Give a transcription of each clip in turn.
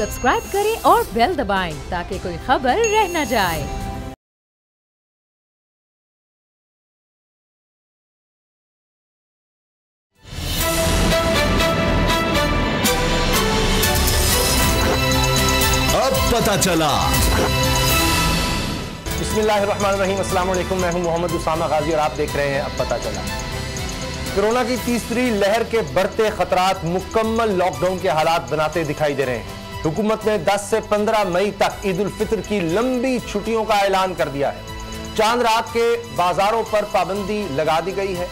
Subscribe करें और bell दबाएं ताकि कोई खबर रह न जाए। अब पता चला। बिस्मिल्लाहिर्रहमानिर्रहीम, अस्सलाम वालेकुम। मैं हूं मोहम्मद उसामा गाजी और आप देख रहे हैं अब पता चला। कोरोना की तीसरी लहर के बढ़ते खतरात मुकम्मल लॉकडाउन के हालात बनाते दिखाई दे रहे हैं। हुकूमत ने 10 से 15 मई तक ईद उल फित्र की लंबी छुट्टियों का ऐलान कर दिया है। चांद रात के बाजारों पर पाबंदी लगा दी गई है।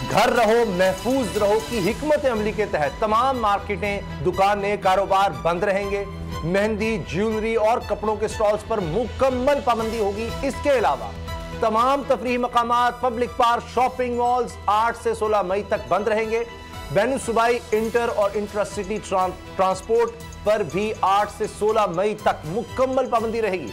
घर रहो महफूज रहो की हिकमत अमली के तहत तमाम मार्केटें, दुकानें, कारोबार बंद रहेंगे। मेहंदी, ज्वेलरी और कपड़ों के स्टॉल्स पर मुकम्मल पाबंदी होगी। इसके अलावा तमाम तफरीही मकामात, पब्लिक पार्क, शॉपिंग मॉल्स 8 से 16 मई तक बंद रहेंगे। बैनुल सूबाई इंटर और इंट्रासिटी ट्रांसपोर्ट पर भी 8 से 16 मई तक मुकम्मल पाबंदी रहेगी।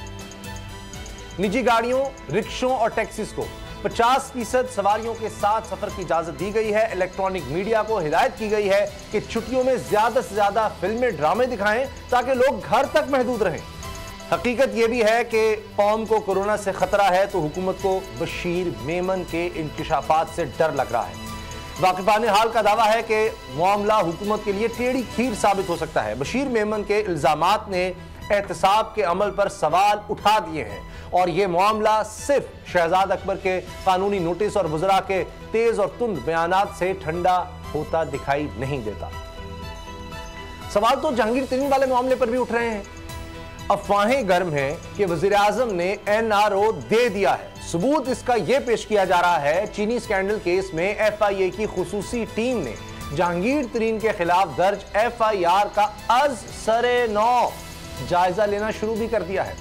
निजी गाड़ियों, रिक्शों और टैक्सीज को 50% सवारियों के साथ सफर की इजाजत दी गई है। इलेक्ट्रॉनिक मीडिया को हिदायत की गई है कि छुट्टियों में ज्यादा से ज्यादा फिल्में, ड्रामे दिखाएं ताकि लोग घर तक महदूद रहें। हकीकत यह भी है कि कौम को कोरोना से खतरा है तो हुकूमत को बशीर मेमन के इंकशाफात से डर लग रहा है। वाकिफान हाल का दावा है कि मामला हुकूमत के लिए टेढ़ी खीर साबित हो सकता है। बशीर मेमन के इल्जामात ने एहतसाब के अमल पर सवाल उठा दिए हैं और यह मामला सिर्फ शहजाद अकबर के कानूनी नोटिस और वज़रा के तेज और तुंद बयानात से ठंडा होता दिखाई नहीं देता। सवाल तो जहांगीर तरीन वाले मामले पर भी उठ रहे हैं। अफवाहें गर्म हैं कि वज़ीर आज़म ने NRO दे दिया है। सबूत इसका यह पेश किया जा रहा है, चीनी स्कैंडल केस में FIA की खुसूसी टीम ने जहांगीर तरीन के खिलाफ दर्ज FIR का अज सरे नौ जायजा लेना शुरू भी कर दिया है।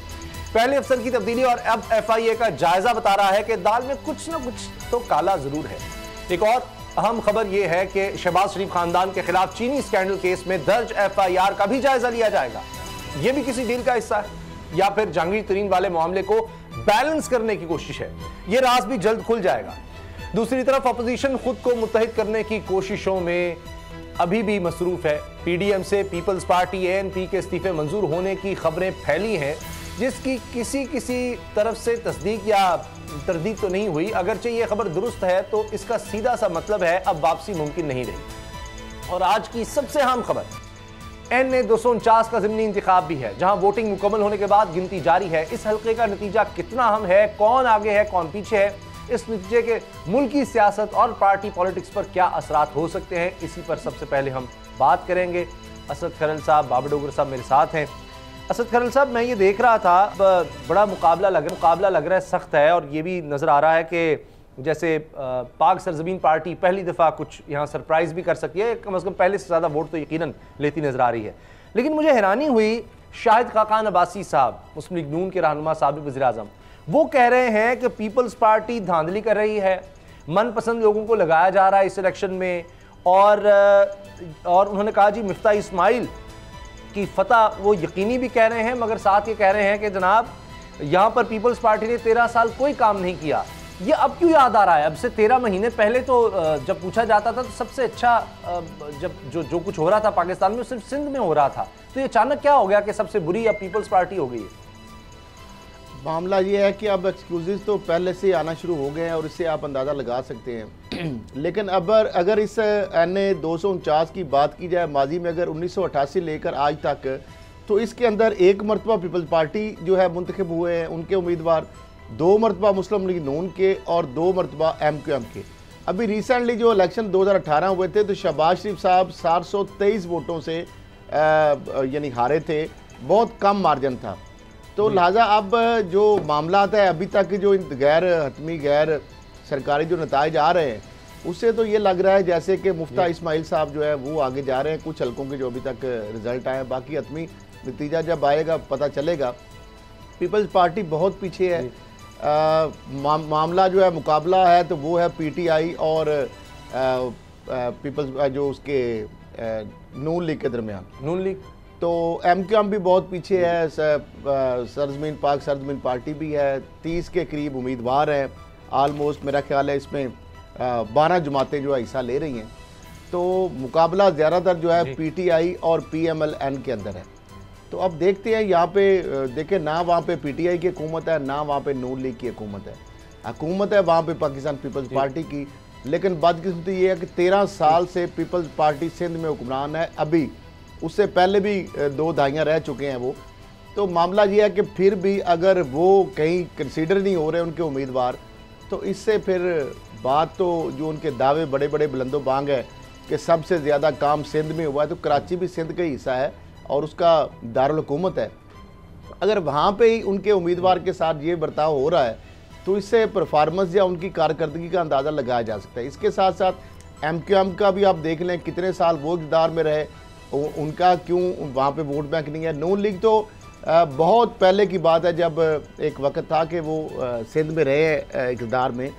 पहले अफसर की तब्दीली और अब FIA का जायजा बता रहा है कि दाल में कुछ ना कुछ तो काला जरूर है। एक और अहम खबर यह है कि शहबाज शरीफ खानदान के खिलाफ चीनी स्कैंडल केस में दर्ज FIR का भी जायजा लिया जाएगा। यह भी किसी डील का हिस्सा है या फिर जहांगीर तरीन वाले मामले को बैलेंस करने की कोशिश है। यह राज भी जल्द खुल जाएगा। दूसरी तरफ अपोजिशन खुद को मुत्तहिद करने की कोशिशों में अभी भी मसरूफ है। PDM से पीपल्स पार्टी ANP के इस्तीफे मंजूर होने की खबरें फैली हैं, जिसकी किसी तरफ से तस्दीक या तरदीद तो नहीं हुई। अगरचे ये खबर दुरुस्त है तो इसका सीधा सा मतलब है अब वापसी मुमकिन नहीं रही। और आज की सबसे अहम खबर, NA 249 का ज़िमनी इंतखाब भी है, जहां वोटिंग मुकम्मल होने के बाद गिनती जारी है। इस हल्के का नतीजा कितना अहम है, कौन आगे है कौन पीछे है, इस नतीजे के मुल्की सियासत और पार्टी पॉलिटिक्स पर क्या असरात हो सकते हैं, इसी पर सबसे पहले हम बात करेंगे। असद खरल साहब, बाबर डोगर साहब मेरे साथ हैं। असद खरल साहब, मैं ये देख रहा था बड़ा मुकाबला लग रहा है, सख्त है और ये भी नज़र आ रहा है कि जैसे पाक सरजमीन पार्टी पहली दफ़ा कुछ यहाँ सरप्राइज़ भी कर सकी है। कम अज़ कम पहले से ज़्यादा वोट तो यकीनन लेती नज़र आ रही है। लेकिन मुझे हैरानी हुई, शाहिद खाकान अब्बासी साहब, मुस्लिम लीग नून के रहनुमा, साबिक़ वज़ीर आज़म, वो कह रहे हैं कि पीपल्स पार्टी धांधली कर रही है, मनपसंद लोगों को लगाया जा रहा है इस इलेक्शन में। और उन्होंने कहा जी मिफ्ता इस्माइल की फतह वो यकीनी भी कह रहे हैं, मगर साथ ये कह रहे हैं कि जनाब यहाँ पर पीपल्स पार्टी ने 13 साल कोई काम नहीं किया। ये अब क्यों याद आ रहा है? अब से 13 महीने पहले तो जब पूछा जाता था तो सबसे अच्छा जब जो कुछ हो रहा था पाकिस्तान में सिर्फ सिंध में हो रहा था, तो ये अचानक क्या हो गया कि सबसे बुरी अब पीपल्स पार्टी हो गई है? मामला ये है कि अब एक्सक्यूज़ तो पहले से आना शुरू हो गए हैं और इससे आप अंदाज़ा लगा सकते हैं। लेकिन अब अगर इस NA 249 की बात की जाए, माजी में अगर 1988 लेकर आज तक, तो इसके अंदर एक मरतबा पीपल्स पार्टी जो है मुंतखब हुए हैं उनके उम्मीदवार, 2 मरतबा मुस्लिम लीग नून के और 2 मरतबा MQM के। अभी रिसेंटली जो इलेक्शन 2018 हुए थे तो शहबाज शरीफ साहब 723 वोटों से यानी हारे थे, बहुत कम मार्जिन था। तो लिहाजा अब जो मामला आता है, अभी तक जो गैर हतमी गैर सरकारी जो नताइज आ रहे हैं, उससे तो ये लग रहा है जैसे कि मुफ्ता इस्माइल साहब जो है वो आगे जा रहे हैं। कुछ हल्कों के जो अभी तक रिजल्ट आए हैं, बाकी हतमी नतीजा जब आएगा पता चलेगा। पीपल्स पार्टी बहुत पीछे है। मामला जो है, मुकाबला है तो वो है PTI और पीपल्स जो उसके नून लीग के दरमियान। नून लीग तो MQM भी बहुत पीछे है। सरजमीन पाक सरजमीन पार्टी भी है, 30 के करीब उम्मीदवार हैं आलमोस्ट। मेरा ख्याल है इसमें 12 जमातें जो है हिस्सा ले रही हैं। तो मुकाबला ज़्यादातर जो है PTI और PMLN के अंदर है। तो अब देखते हैं यहाँ पे देखें ना वहाँ पे पीटीआई की हुकूमत है ना वहाँ पे नून लीग की हुकूमत है वहाँ पे पाकिस्तान पीपल्स पार्टी की। लेकिन बदकिस्मती ये है कि 13 साल से पीपल्स पार्टी सिंध में हुक्मरान है, अभी उससे पहले भी 2 दहाइयाँ रह चुके हैं वो। तो मामला ये है कि फिर भी अगर वो कहीं कंसीडर नहीं हो रहे उनके उम्मीदवार, तो इससे फिर बात तो जो उनके दावे बड़े बड़े बुलंदो बांग है कि सबसे ज़्यादा काम सिंध में हुआ है, तो कराची भी सिंध का हिस्सा है और उसका दारुल हुकूमत है। अगर वहाँ पे ही उनके उम्मीदवार के साथ ये बर्ताव हो रहा है तो इससे परफॉर्मेंस या उनकी कारकर्दगी का अंदाज़ा लगाया जा सकता है। इसके साथ साथ MQM का भी आप देख लें कितने साल वो इक़्तिदार में रहे, उनका क्यों वहाँ पे वोट बैंक नहीं है। नून लीग तो बहुत पहले की बात है जब एक वक्त था कि वो सिंध में रहे इक़्तिदार में,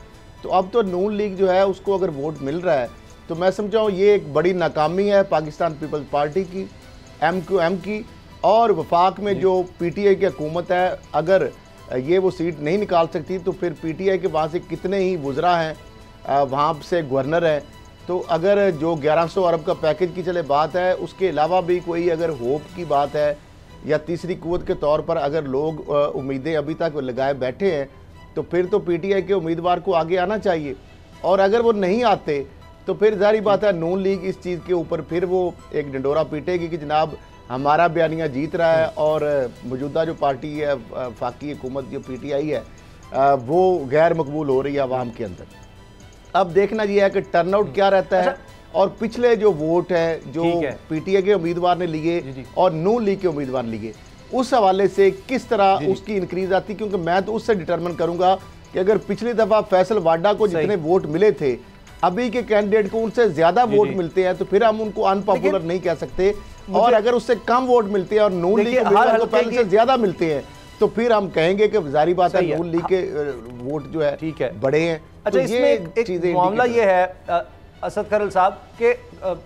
तो अब तो नून लीग जो है उसको अगर वोट मिल रहा है तो मैं समझा हूँ ये एक बड़ी नाकामी है पाकिस्तान पीपल्स पार्टी की, MQM की। और वफाक में जो PTI की हुकूमत है, अगर ये वो सीट नहीं निकाल सकती तो फिर PTI के वहाँ से कितने ही वुज़रा हैं, वहाँ से गवर्नर हैं। तो अगर जो 1100 अरब का पैकेज की चले बात है, उसके अलावा भी कोई अगर होप की बात है या तीसरी कुव्वत के तौर पर अगर लोग उम्मीदें अभी तक लगाए बैठे हैं, तो फिर तो PTI के उम्मीदवार को आगे आना चाहिए। और अगर वो नहीं आते तो फिर जारी बात है नून लीग इस चीज़ के ऊपर फिर वो एक डंडोरा पीटेगी कि जनाब हमारा बयानिया जीत रहा है और मौजूदा जो पार्टी है फाकी हुकूमत जो PTI है वो गैर मकबूल हो रही है आवाम के अंदर। अब देखना ये है कि टर्नआउट क्या रहता है और पिछले जो वोट है जो PTI के उम्मीदवार ने लिए और नून लीग के उम्मीदवार ने लिए, उस हवाले से किस तरह उसकी इंक्रीज आती। क्योंकि मैं तो उससे डिटरमिन करूंगा कि अगर पिछली दफ़ा फैसल वाडा को जितने वोट मिले थे अभी के कैंडिडेट को उनसे ज्यादा वोट मिलते हैं तो फिर हम उनको अनपॉपुलर नहीं कह सकते। और अगर उससे कम वोट मिलते हैं और नून लीग को पहले से ज्यादा मिलते हैं तो फिर हम कहेंगे कि जारी बात है नून लीग के वोट जो है ठीक है बड़े हैं। अच्छा, इसमें एक मामला ये है असद खरल साहब के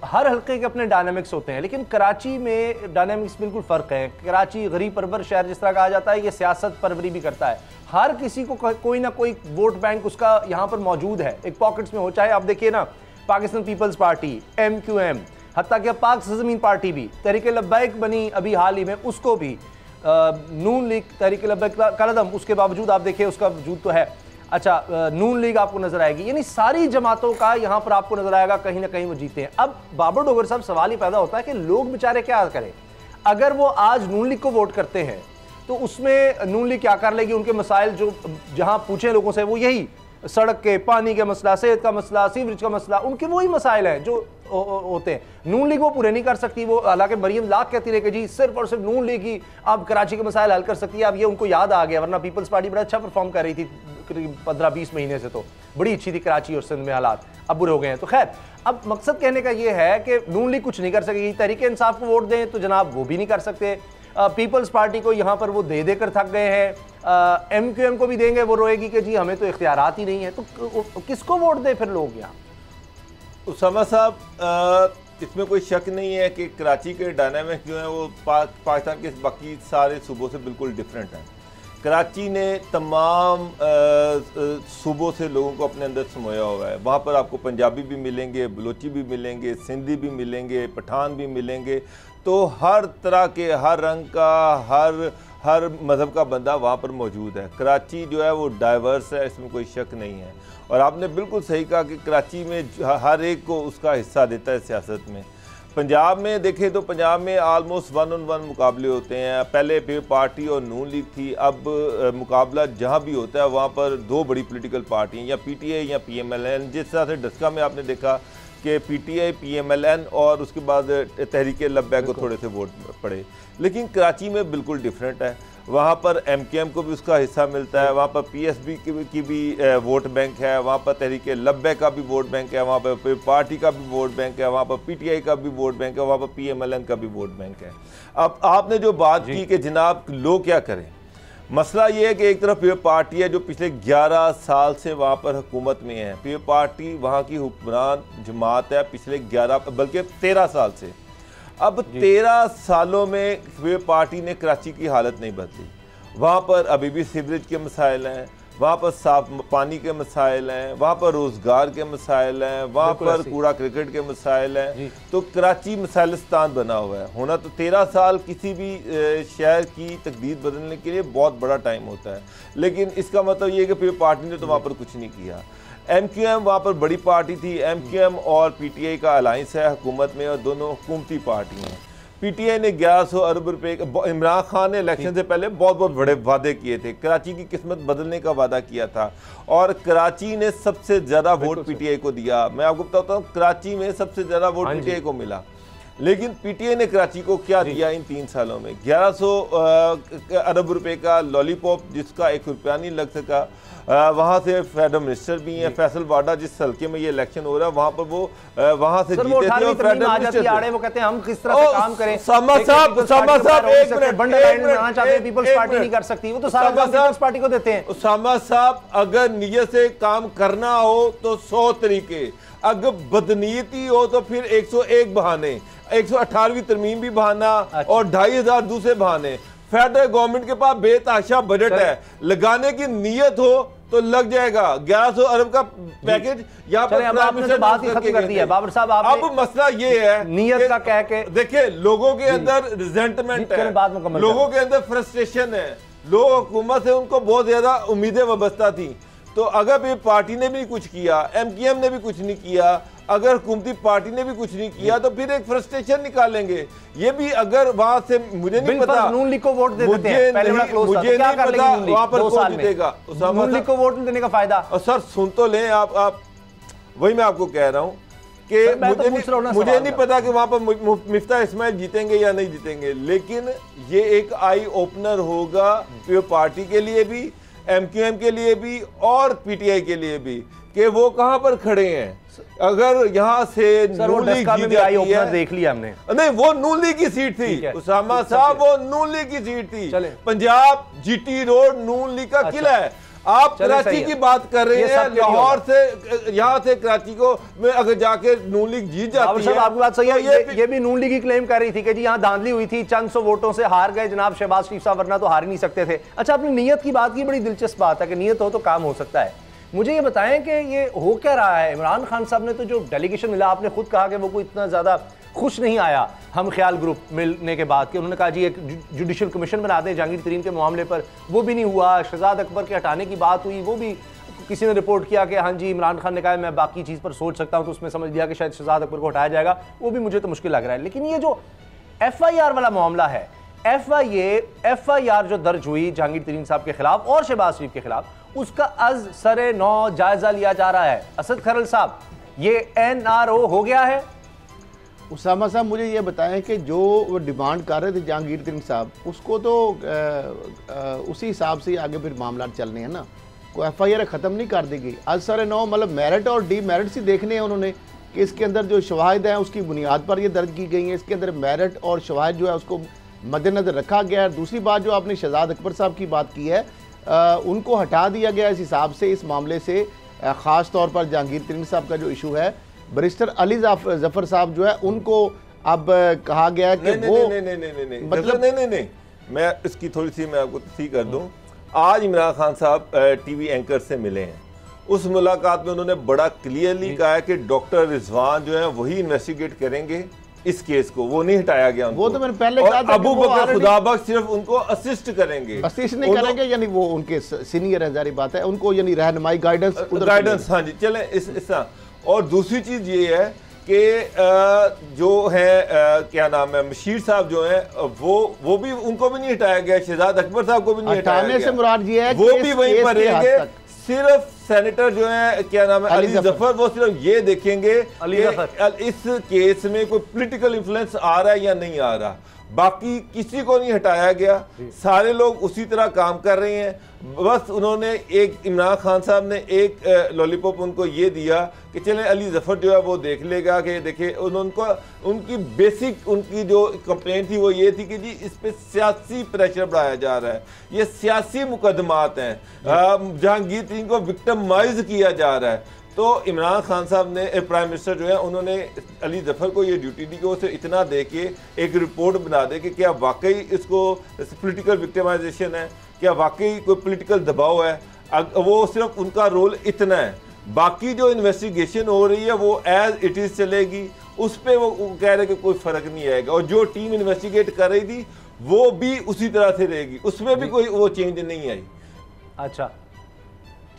हर हल्के के अपने डायनामिक्स होते हैं, लेकिन कराची में डायनामिक्स बिल्कुल फ़र्क है। कराची गरीब परवर शहर जिस तरह कहा जाता है, ये सियासत परवरी भी करता है। हर किसी को कोई ना कोई वोट बैंक उसका यहाँ पर मौजूद है, एक पॉकेट्स में हो। चाहे आप देखिए ना पाकिस्तान पीपल्स पार्टी, MQM, हत्ता कि पाक ज़मीन पार्टी भी, तहरीक लब्बैक बनी अभी हाल ही में, उसको भी नून लीग तहरीक लब्बैक कलदम, उसके बावजूद आप देखिए उसका वजूद तो है। अच्छा, नून लीग आपको नजर आएगी, यानी सारी जमातों का यहाँ पर आपको नजर आएगा कहीं ना कहीं वो जीते हैं। अब बाबर डोगर साहब सवाल ही पैदा होता है कि लोग बेचारे क्या करें। अगर वो आज नून लीग को वोट करते हैं तो उसमें नून लीग क्या कर लेगी। उनके मसाइल जो जहां पूछे लोगों से वो यही सड़क के, पानी के मसला, सेहत का मसला, सीवरेज का मसला, उनके वही मसाइल हैं जो होते हैं। नून लीग वो पूरे नहीं कर सकती। वो हालांकि मरियम लाख कहती रहे कि जी सिर्फ और सिर्फ नून लीग ही अब कराची के मसाइल हल कर सकती है। अब ये उनको याद आ गया, वरना पीपल्स पार्टी बड़ा अच्छा परफॉर्म कर रही थी करीब 15-20 महीने से, तो बड़ी अच्छी थी कराची और सिंध में हालात, अब बुरे हो गए हैं। तो खैर, अब मकसद कहने का ये है कि नून लीग कुछ नहीं कर सकेगी। तहरीक इंसाफ को वोट दें तो जनाब वो भी नहीं कर सकते। पीपल्स पार्टी को यहाँ पर वो दे देकर थक गए हैं। MQM को भी देंगे, वो रोएगी कि जी हमें तो इख्तियारात ही नहीं है। तो किसको वोट दें फिर लोग यहाँ? उसामा साहब, इसमें कोई शक नहीं है कि कराची के डायनामिक जो है वो पाकिस्तान के बाकी सारे सूबों से बिल्कुल डिफरेंट हैं। कराची ने तमाम सूबों से लोगों को अपने अंदर समाया हुआ है। वहाँ पर आपको पंजाबी भी मिलेंगे, बलोची भी मिलेंगे, सिंधी भी मिलेंगे, पठान भी मिलेंगे। तो हर तरह के, हर रंग का, हर मज़हब का बंदा वहाँ पर मौजूद है। कराची जो है वो डाइवर्स है, इसमें कोई शक नहीं है। और आपने बिल्कुल सही कहा कि कराची में हर एक को उसका हिस्सा देता है सियासत में। पंजाब में देखें तो पंजाब में आलमोस्ट 1-on-1 मुकाबले होते हैं। पहले पीपल्स पार्टी और नून लीग थी, अब मुकाबला जहाँ भी होता है वहाँ पर 2 बड़ी पॉलिटिकल पार्टियाँ, या PTI या PMLN। जिस तरह से डस्का में आपने देखा कि PTI, PMLN और उसके बाद तहरीक लब्बैक को थोड़े से वोट पड़े। लेकिन कराची में बिल्कुल डिफरेंट है। वहाँ पर MQM को भी उसका हिस्सा मिलता है, वहाँ पर PSB की भी वोट बैंक है, वहाँ पर तहरीक लब्बैक का भी वोट बैंक है, वहाँ पर पार्टी का भी वोट बैंक है, वहाँ पर PTI का भी वोट बैंक है, वहाँ पर PMLN का भी वोट बैंक है। अब आपने जो बात की कि जनाब लोग क्या करें, मसला ये है कि एक तरफ पीपल्स पार्टी है जो पिछले 11 साल से वहाँ पर हुकूमत में है। पीपल्स पार्टी वहाँ की हुक्मरान जमात है पिछले 11 बल्कि 13 साल से। अब 13 सालों में पीपल्स पार्टी ने कराची की हालत नहीं बदली। वहाँ पर अभी भी सीवरेज के मसाइल हैं, वहाँ पर साफ पानी के मसाइल हैं, वहाँ पर रोज़गार के मसाइल हैं, वहाँ पर कूड़ा क्रिकेट के मसाइल हैं। तो कराची मसाइलिस्तान बना हुआ है। होना तो 13 साल किसी भी शहर की तकदीर बदलने के लिए बहुत बड़ा टाइम होता है, लेकिन इसका मतलब ये है कि पीपल्स पार्टी ने तो वहाँ पर कुछ नहीं किया। MQM वहाँ पर बड़ी पार्टी थी। MQM और PTI का अलायंस है हुकूमत में, और दोनों हुकूमती पार्टी हैं। PTI ने 1100 अरब रुपए का, इमरान खान ने इलेक्शन से पहले बहुत बहुत बड़े वादे किए थे, कराची की किस्मत बदलने का वादा किया था, और कराची ने सबसे ज़्यादा वोट PTI को दिया। मैं आपको बताता हूँ, कराची में सबसे ज़्यादा वोट PTI को मिला, लेकिन PTI ने कराची को क्या दिया इन 3 सालों में? 1100 अरब रुपए का लॉलीपॉप, जिसका 1 रुपया नहीं लग सका। वहाँ से फेडरल मिनिस्टर भी हैं, फैसल वाडा, जिस हल्के में ये इलेक्शन हो रहा है वहाँ पर वो वहाँ से जीते थे, और फेडरल मिनिस्टर वो कहते हैं हम किस तरह से काम करें। सामा साहब एक मिनट बनाना चाहते हैं, पीपल्स पार्टी नहीं कर सकती, वो तो सारा पीपल्स पार्टी को देते हैं। सामा साहब, अगर नियत से काम करना हो तो 100 तरीके, अगर बदनीयती हो तो फिर 101 बहाने, 118वीं तरमीम भी बहाना, और 2500 दूसरे बहाने। फेडरल गवर्नमेंट के पास बेतहाशा बजट है, लगाने की नीयत हो तो लग जाएगा। 1100 अरब का पैकेज यहाँ पर बात ही खत्म कर दी है बाबर साहब। अब मसला ये है, नीयत का कह के देखिए, लोगों के अंदर रिजेंटमेंट है, लोगों के अंदर फ्रस्ट्रेशन है, लोग हुकूमत से उनको बहुत ज्यादा उम्मीदें वाबस्ता थी। तो अगर ये पार्टी ने भी कुछ किया, MQM ने भी कुछ नहीं किया, अगर हुकूमती पार्टी ने भी कुछ नहीं किया, तो फिर एक फ्रस्ट्रेशन निकालेंगे। ये भी अगर वहां से, मुझे नहीं पता, नून लीग को वोट दे देते हैं, मुझे नहीं पता वहां पर कौन जीतेगा, नून लीग को वोट देने का फायदा। और सर सुन तो लें आप वही मैं आपको कह रहा हूँ कि मुझे नहीं पता कि वहां पर मिफ्ता इस्माइल जीतेंगे या नहीं जीतेंगे, लेकिन ये एक आई ओपनर होगा पीपल्स पार्टी के लिए भी, MQM के लिए भी, और PTI के लिए भी, कि वो कहां पर खड़े हैं। अगर यहाँ से नून लीग जीत जाती है, देख लिया हमने, नहीं वो नून लीग की सीट थी उसामा साहब, वो नून लीग की सीट थी। पंजाब GT रोड नून लीग का किला है। आप कराची की बात कर रहे हैं, लाहौर से यहाँ से कराची को में अगर जाके नून लीग जीत जाती है। आपकी बात सही है, ये भी नून लीग ही क्लेम कर रही थी कि जी यहाँ धांधली हुई थी, चंद 100 वोटों से हार गए जनाब शहबाज शरीफ साहब, वरना तो हार ही नहीं सकते थे। अच्छा, आपने नीयत की बात की, बड़ी दिलचस्प बात है कि नीयत हो तो काम हो सकता है। मुझे ये बताएं कि ये हो क्या रहा है? इमरान खान साहब ने तो जो डेलीगेशन मिला, आपने खुद कहा कि वो कोई इतना ज़्यादा खुश नहीं आया हम ख्याल ग्रुप मिलने के बाद, कि उन्होंने कहा जी एक जुडिशल कमीशन बना दें जहांगीर तरीन के मामले पर, वो भी नहीं हुआ। शहजाद अकबर के हटाने की बात हुई, वो भी किसी ने रिपोर्ट किया कि हाँ जी इमरान खान ने कहा मैं बाकी चीज़ पर सोच सकता हूँ, तो उसमें समझ लिया कि शायद शहजाद अकबर को हटाया जाएगा, वो भी मुझे तो मुश्किल लग रहा है। लेकिन ये जो FIR वाला मामला है, FIR जो दर्ज हुई जहांगीर तरीन साहब के खिलाफ और शहबाज शरीफ के खिलाफ, उसका अज सरे नौ जायजा लिया जा रहा है। असद खरल साहब, ये NRO हो गया है? उसामा साहब मुझे ये बताएं कि जो वो डिमांड कर रहे थे जहांगीर तरीन साहब, उसको तो उसी हिसाब से आगे फिर मामला चलने हैं ना, कोई FIR ख़त्म नहीं कर दी गई। आज सारे 9 मतलब मेरिट और डीमेरिट ही देखने हैं उन्होंने, कि इसके अंदर जो शवाहिद हैं उसकी बुनियाद पर ये दर्ज की गई हैं, इसके अंदर मेरिट और शवाहिद जो है उसको मद्देनज़र रखा गया है। दूसरी बात जो आपने शहजाद अकबर साहब की बात की है, उनको हटा दिया गया इस हिसाब से, इस मामले से, ख़ास तौर पर जहांगीर तरीन साहब का जो इशू है, बैरिस्टर अली जफर साहब जो है उनको अब कहा गया है कि वो मतलब नहीं, मैं इसकी थोड़ी सी मैं आपको तस्दीक कर दूं। आज इमरान खान साहब TV एंकर से मिले हैं, उस मुलाकात में उन्होंने बड़ा क्लियरली कहा है कि डॉक्टर रिजवान जो है वही इन्वेस्टिगेट करेंगे इस केस को, वो नहीं हटाया गया उनको। वो तो मैंने पहले कहा था, अबू बकर खुदाबख्श सिर्फ उनको असिस्ट करेंगे, असिस्ट नहीं करेंगे, यानी वो उनके सीनियर है, जारी बात है, उनको यानी रहनुमाई गाइडेंस हाँ जी चले इस और दूसरी चीज ये है कि जो है क्या नाम है, मशीर साहब जो है वो भी, उनको भी नहीं हटाया गया, शहजाद अकबर साहब को भी नहीं हटाया गया, से मुराद ये है वो भी वहीं पर रहेंगे। सिर्फ सेनेटर जो है क्या नाम है अली जफर, वो सिर्फ ये देखेंगे कि इस केस में कोई पॉलिटिकल इन्फ्लुएंस आ रहा है या नहीं आ रहा, बाकी किसी को नहीं हटाया गया, सारे लोग उसी तरह काम कर रहे हैं। बस उन्होंने एक, इमरान खान साहब ने एक लॉलीपॉप उनको ये दिया कि चलें अली जफर जो है वो देख लेगा, कि देखिए उनको उनकी बेसिक उनकी जो कंप्लेंट थी वो ये थी कि जी इस पे सियासी प्रेशर बढ़ाया जा रहा है, ये सियासी मुकदमात हैं, जहांगीर तरीन को विक्टिमाइज किया जा रहा है। तो इमरान खान साहब ने, प्राइम मिनिस्टर जो है, उन्होंने अली जफर को ये ड्यूटी दी कि उसे इतना दे के एक रिपोर्ट बना दे कि क्या वाकई इसको पॉलिटिकल विक्टिमाइजेशन है, क्या वाकई कोई पॉलिटिकल दबाव है। वो सिर्फ उनका रोल इतना है, बाकी जो इन्वेस्टिगेशन हो रही है वो एज इट इज चलेगी, उस पर वो कह रहे कि कोई फर्क नहीं आएगा। और जो टीम इन्वेस्टिगेट कर रही थी वो भी उसी तरह से रहेगी, उसमें भी कोई वो चेंज नहीं आई। अच्छा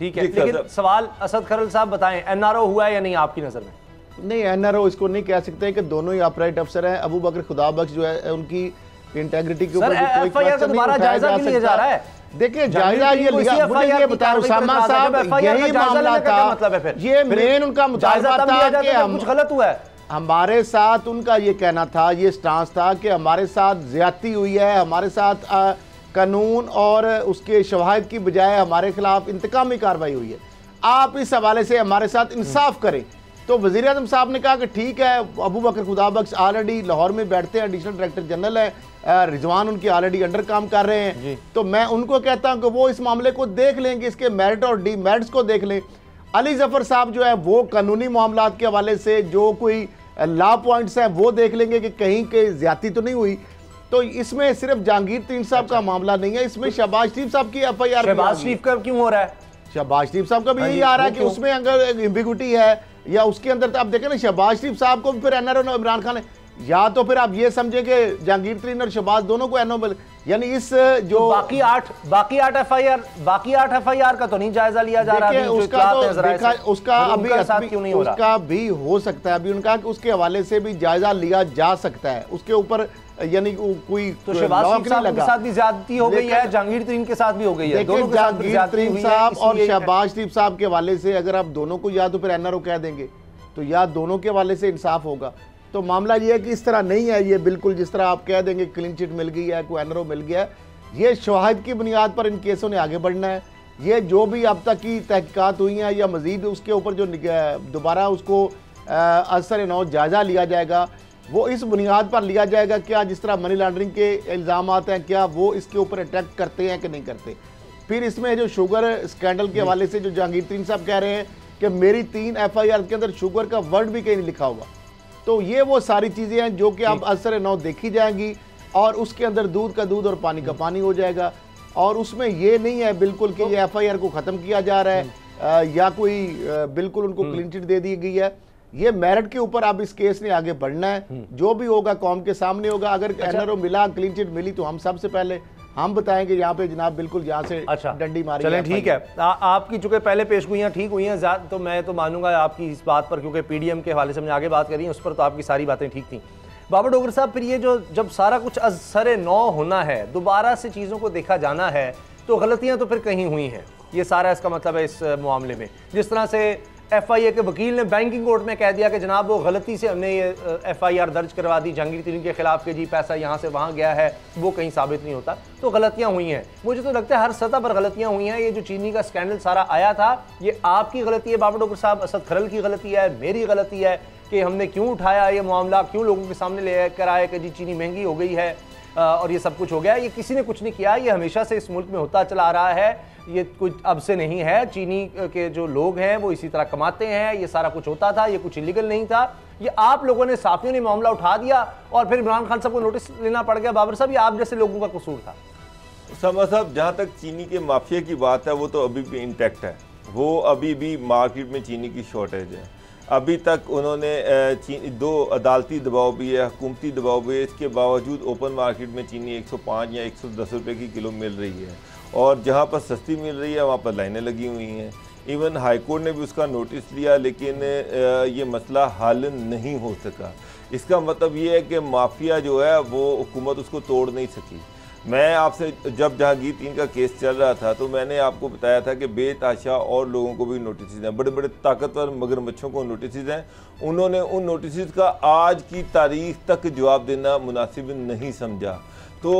ठीक है, लेकिन सवाल असद खरल साहब बताएं, एनआरओ हुआ है या नहीं आपकी नजर में? नहीं, एनआरओ इसको नहीं कह सकते कि दोनों ही अपराइट अफसर हैं। अबू बकर खुदाबख्श जो है उनकी इंटेग्रिटी के ऊपर कोई क्वेश्चन नहीं उठाया जा सकता। देखिए जायजा ये लिया, मुझे ये बताया उसामा साहब, यही मामला था, ये मेन उनका मुतालबा था कि हम कुछ गलत हुआ है। हमारे साथ उनका ये कहना था, ये स्टांस था कि हमारे साथ ज्यादती हुई है, हमारे साथ कानून और उसके शवाहिद की बजाय हमारे खिलाफ इंतकामी कार्रवाई हुई है, आप इस हवाले से हमारे साथ इंसाफ करें। तो वज़ीर आज़म साहब ने कहा कि ठीक है, अबू बकर खुदाबख्श ऑलरेडी लाहौर में बैठते हैं, एडिशनल डायरेक्टर जनरल है, रिजवान उनके ऑलरेडी अंडर काम कर रहे हैं, तो मैं उनको कहता हूं कि वो इस मामले को देख लेंगे, इसके मेरिट और डीमेरिट्स को देख लें। अली जफर साहब जो है वो कानूनी मामलात के हवाले से जो कोई लॉ पॉइंट्स हैं वो देख लेंगे कि कहीं के ज्यादती तो नहीं हुई। तो इसमें सिर्फ जहांगीर तरीन साहब का मामला नहीं है, इसमें शहबाज शरीफ साहब की FIR, शहबाज शरीफ का क्यों हो रहा है? शहबाज शरीफ साहब का भी यही आ रहा है कि उसमें अगर एम्बिग्विटी है या उसके अंदर, तो आप देखें ना, शहबाज शरीफ साहब को फिर एनआरओ इमरान खान, या तो फिर आप ये समझे कि जहांगीर तरीन और शहबाज दोनों को एनओ, यानी इस जो तो बाकी आठ FIR का तो नहीं जायजा लिया जा रहा है, उसका भी हो सकता है, अभी उनका कि उसके हवाले से भी जायजा लिया जा सकता है, उसके ऊपर यानी कोई तो शहबाज शरीफ साहब के साथ भी ज्यादती हो गई है, जहांगीर तरीन के साथ भी हो गई है, दोनों के साथ जहांगीर तरीन साहब और शहबाज शरीफ साहब के हवाले से अगर आप दोनों को या तो फिर एनआरओ कह देंगे तो या दोनों के हवाले से इंसाफ होगा। तो मामला ये है कि इस तरह नहीं है, ये बिल्कुल जिस तरह आप कह देंगे क्लीन चिट मिल गई है, कोई एनआरओ मिल गया है, ये शवाहिद की बुनियाद पर इन केसों ने आगे बढ़ना है। ये जो भी अब तक की तहकीकात हुई हैं या मजीद उसके ऊपर जो दोबारा उसको असर नौ जायजा लिया जाएगा, वो इस बुनियाद पर लिया जाएगा क्या जिस तरह मनी लॉन्ड्रिंग के इल्ज़ाम हैं क्या वो इसके ऊपर अट्रैक्ट करते हैं कि नहीं करते। फिर इसमें जो शुगर स्कैंडल के हवाले से जो जहांगीर तरीन साहब कह रहे हैं कि मेरी 3 FIR के अंदर शुगर का वर्ड भी कहीं नहीं लिखा हुआ, तो ये वो सारी चीज़ें हैं जो कि अब असर नौ देखी जाएंगी और उसके अंदर दूध का दूध और पानी का पानी हो जाएगा। और उसमें ये नहीं है बिल्कुल कि ये FIR को ख़त्म किया जा रहा है या कोई बिल्कुल उनको क्लीन चिट दे दी गई है। ये मेरिट के ऊपर अब इस केस ने आगे बढ़ना है, जो भी होगा कौम के सामने होगा। अगर एनआरओ मिला, क्लीन चिट मिली, तो हम सबसे पहले हम बताएंगे यहाँ पे जनाब बिल्कुल यहाँ से डंडी मारी। चलें ठीक है, आपकी चूंकि पहले पेशगोइयाँ ठीक हुई हैं तो मैं तो मानूंगा आपकी इस बात पर, क्योंकि PDM के हवाले से हमने आगे बात करी है, उस पर तो आपकी सारी बातें ठीक थी। बाबर डोगर साहब, फिर ये जो जब सारा कुछ असर नौ होना है, दोबारा से चीज़ों को देखा जाना है, तो गलतियाँ तो फिर कहीं हुई हैं, ये सारा इसका मतलब है इस मामले में। जिस तरह से FIA के वकील ने बैंकिंग कोर्ट में कह दिया कि जनाब वो गलती से हमने ये FIR दर्ज करवा दी जहांगीर तरीन के खिलाफ के जी पैसा यहाँ से वहाँ गया है, वो कहीं साबित नहीं होता, तो गलतियाँ हुई हैं। मुझे तो लगता है हर सतह पर गलतियाँ हुई हैं। ये जो चीनी का स्कैंडल सारा आया था, ये आपकी गलती है बाबर डोगर साहब, असद खरल की गलती है, मेरी गलती है कि हमने क्यों उठाया ये मामला, क्यों लोगों के सामने ले कर आए कि जी चीनी महंगी हो गई है और ये सब कुछ हो गया। ये किसी ने कुछ नहीं किया, ये हमेशा से इस मुल्क में होता चला आ रहा है, ये कुछ अब से नहीं है। चीनी के जो लोग हैं वो इसी तरह कमाते हैं, ये सारा कुछ होता था, ये कुछ इलीगल नहीं था। ये आप लोगों ने, साथियों ने मामला उठा दिया और फिर इमरान खान साहब को नोटिस लेना पड़ गया। बाबर साहब, ये आप जैसे लोगों का कसूर था। उसामा साहब, जहाँ तक चीनी के माफिया की बात है वो तो अभी भी इंटैक्ट है, वो अभी भी मार्केट में चीनी की शॉर्टेज है। अभी तक उन्होंने 2 अदालती दबाव भी है, हुकूमती दबाव भी है, इसके बावजूद ओपन मार्केट में चीनी 105 या 110 रुपये की किलो मिल रही है और जहाँ पर सस्ती मिल रही है वहाँ पर लाइनें लगी हुई हैं। इवन हाई कोर्ट ने भी उसका नोटिस लिया, लेकिन ये मसला हल नहीं हो सका। इसका मतलब ये है कि माफिया जो है वो हुकूमत उसको तोड़ नहीं सकी। मैं आपसे जब जहांगीर तरीन का केस चल रहा था तो मैंने आपको बताया था कि बेताशा और लोगों को भी नोटिस हैं, बड़े बड़े ताकतवर मगरमच्छों को नोटिस हैं। उन्होंने उन नोटिस का आज की तारीख तक जवाब देना मुनासिब नहीं समझा। तो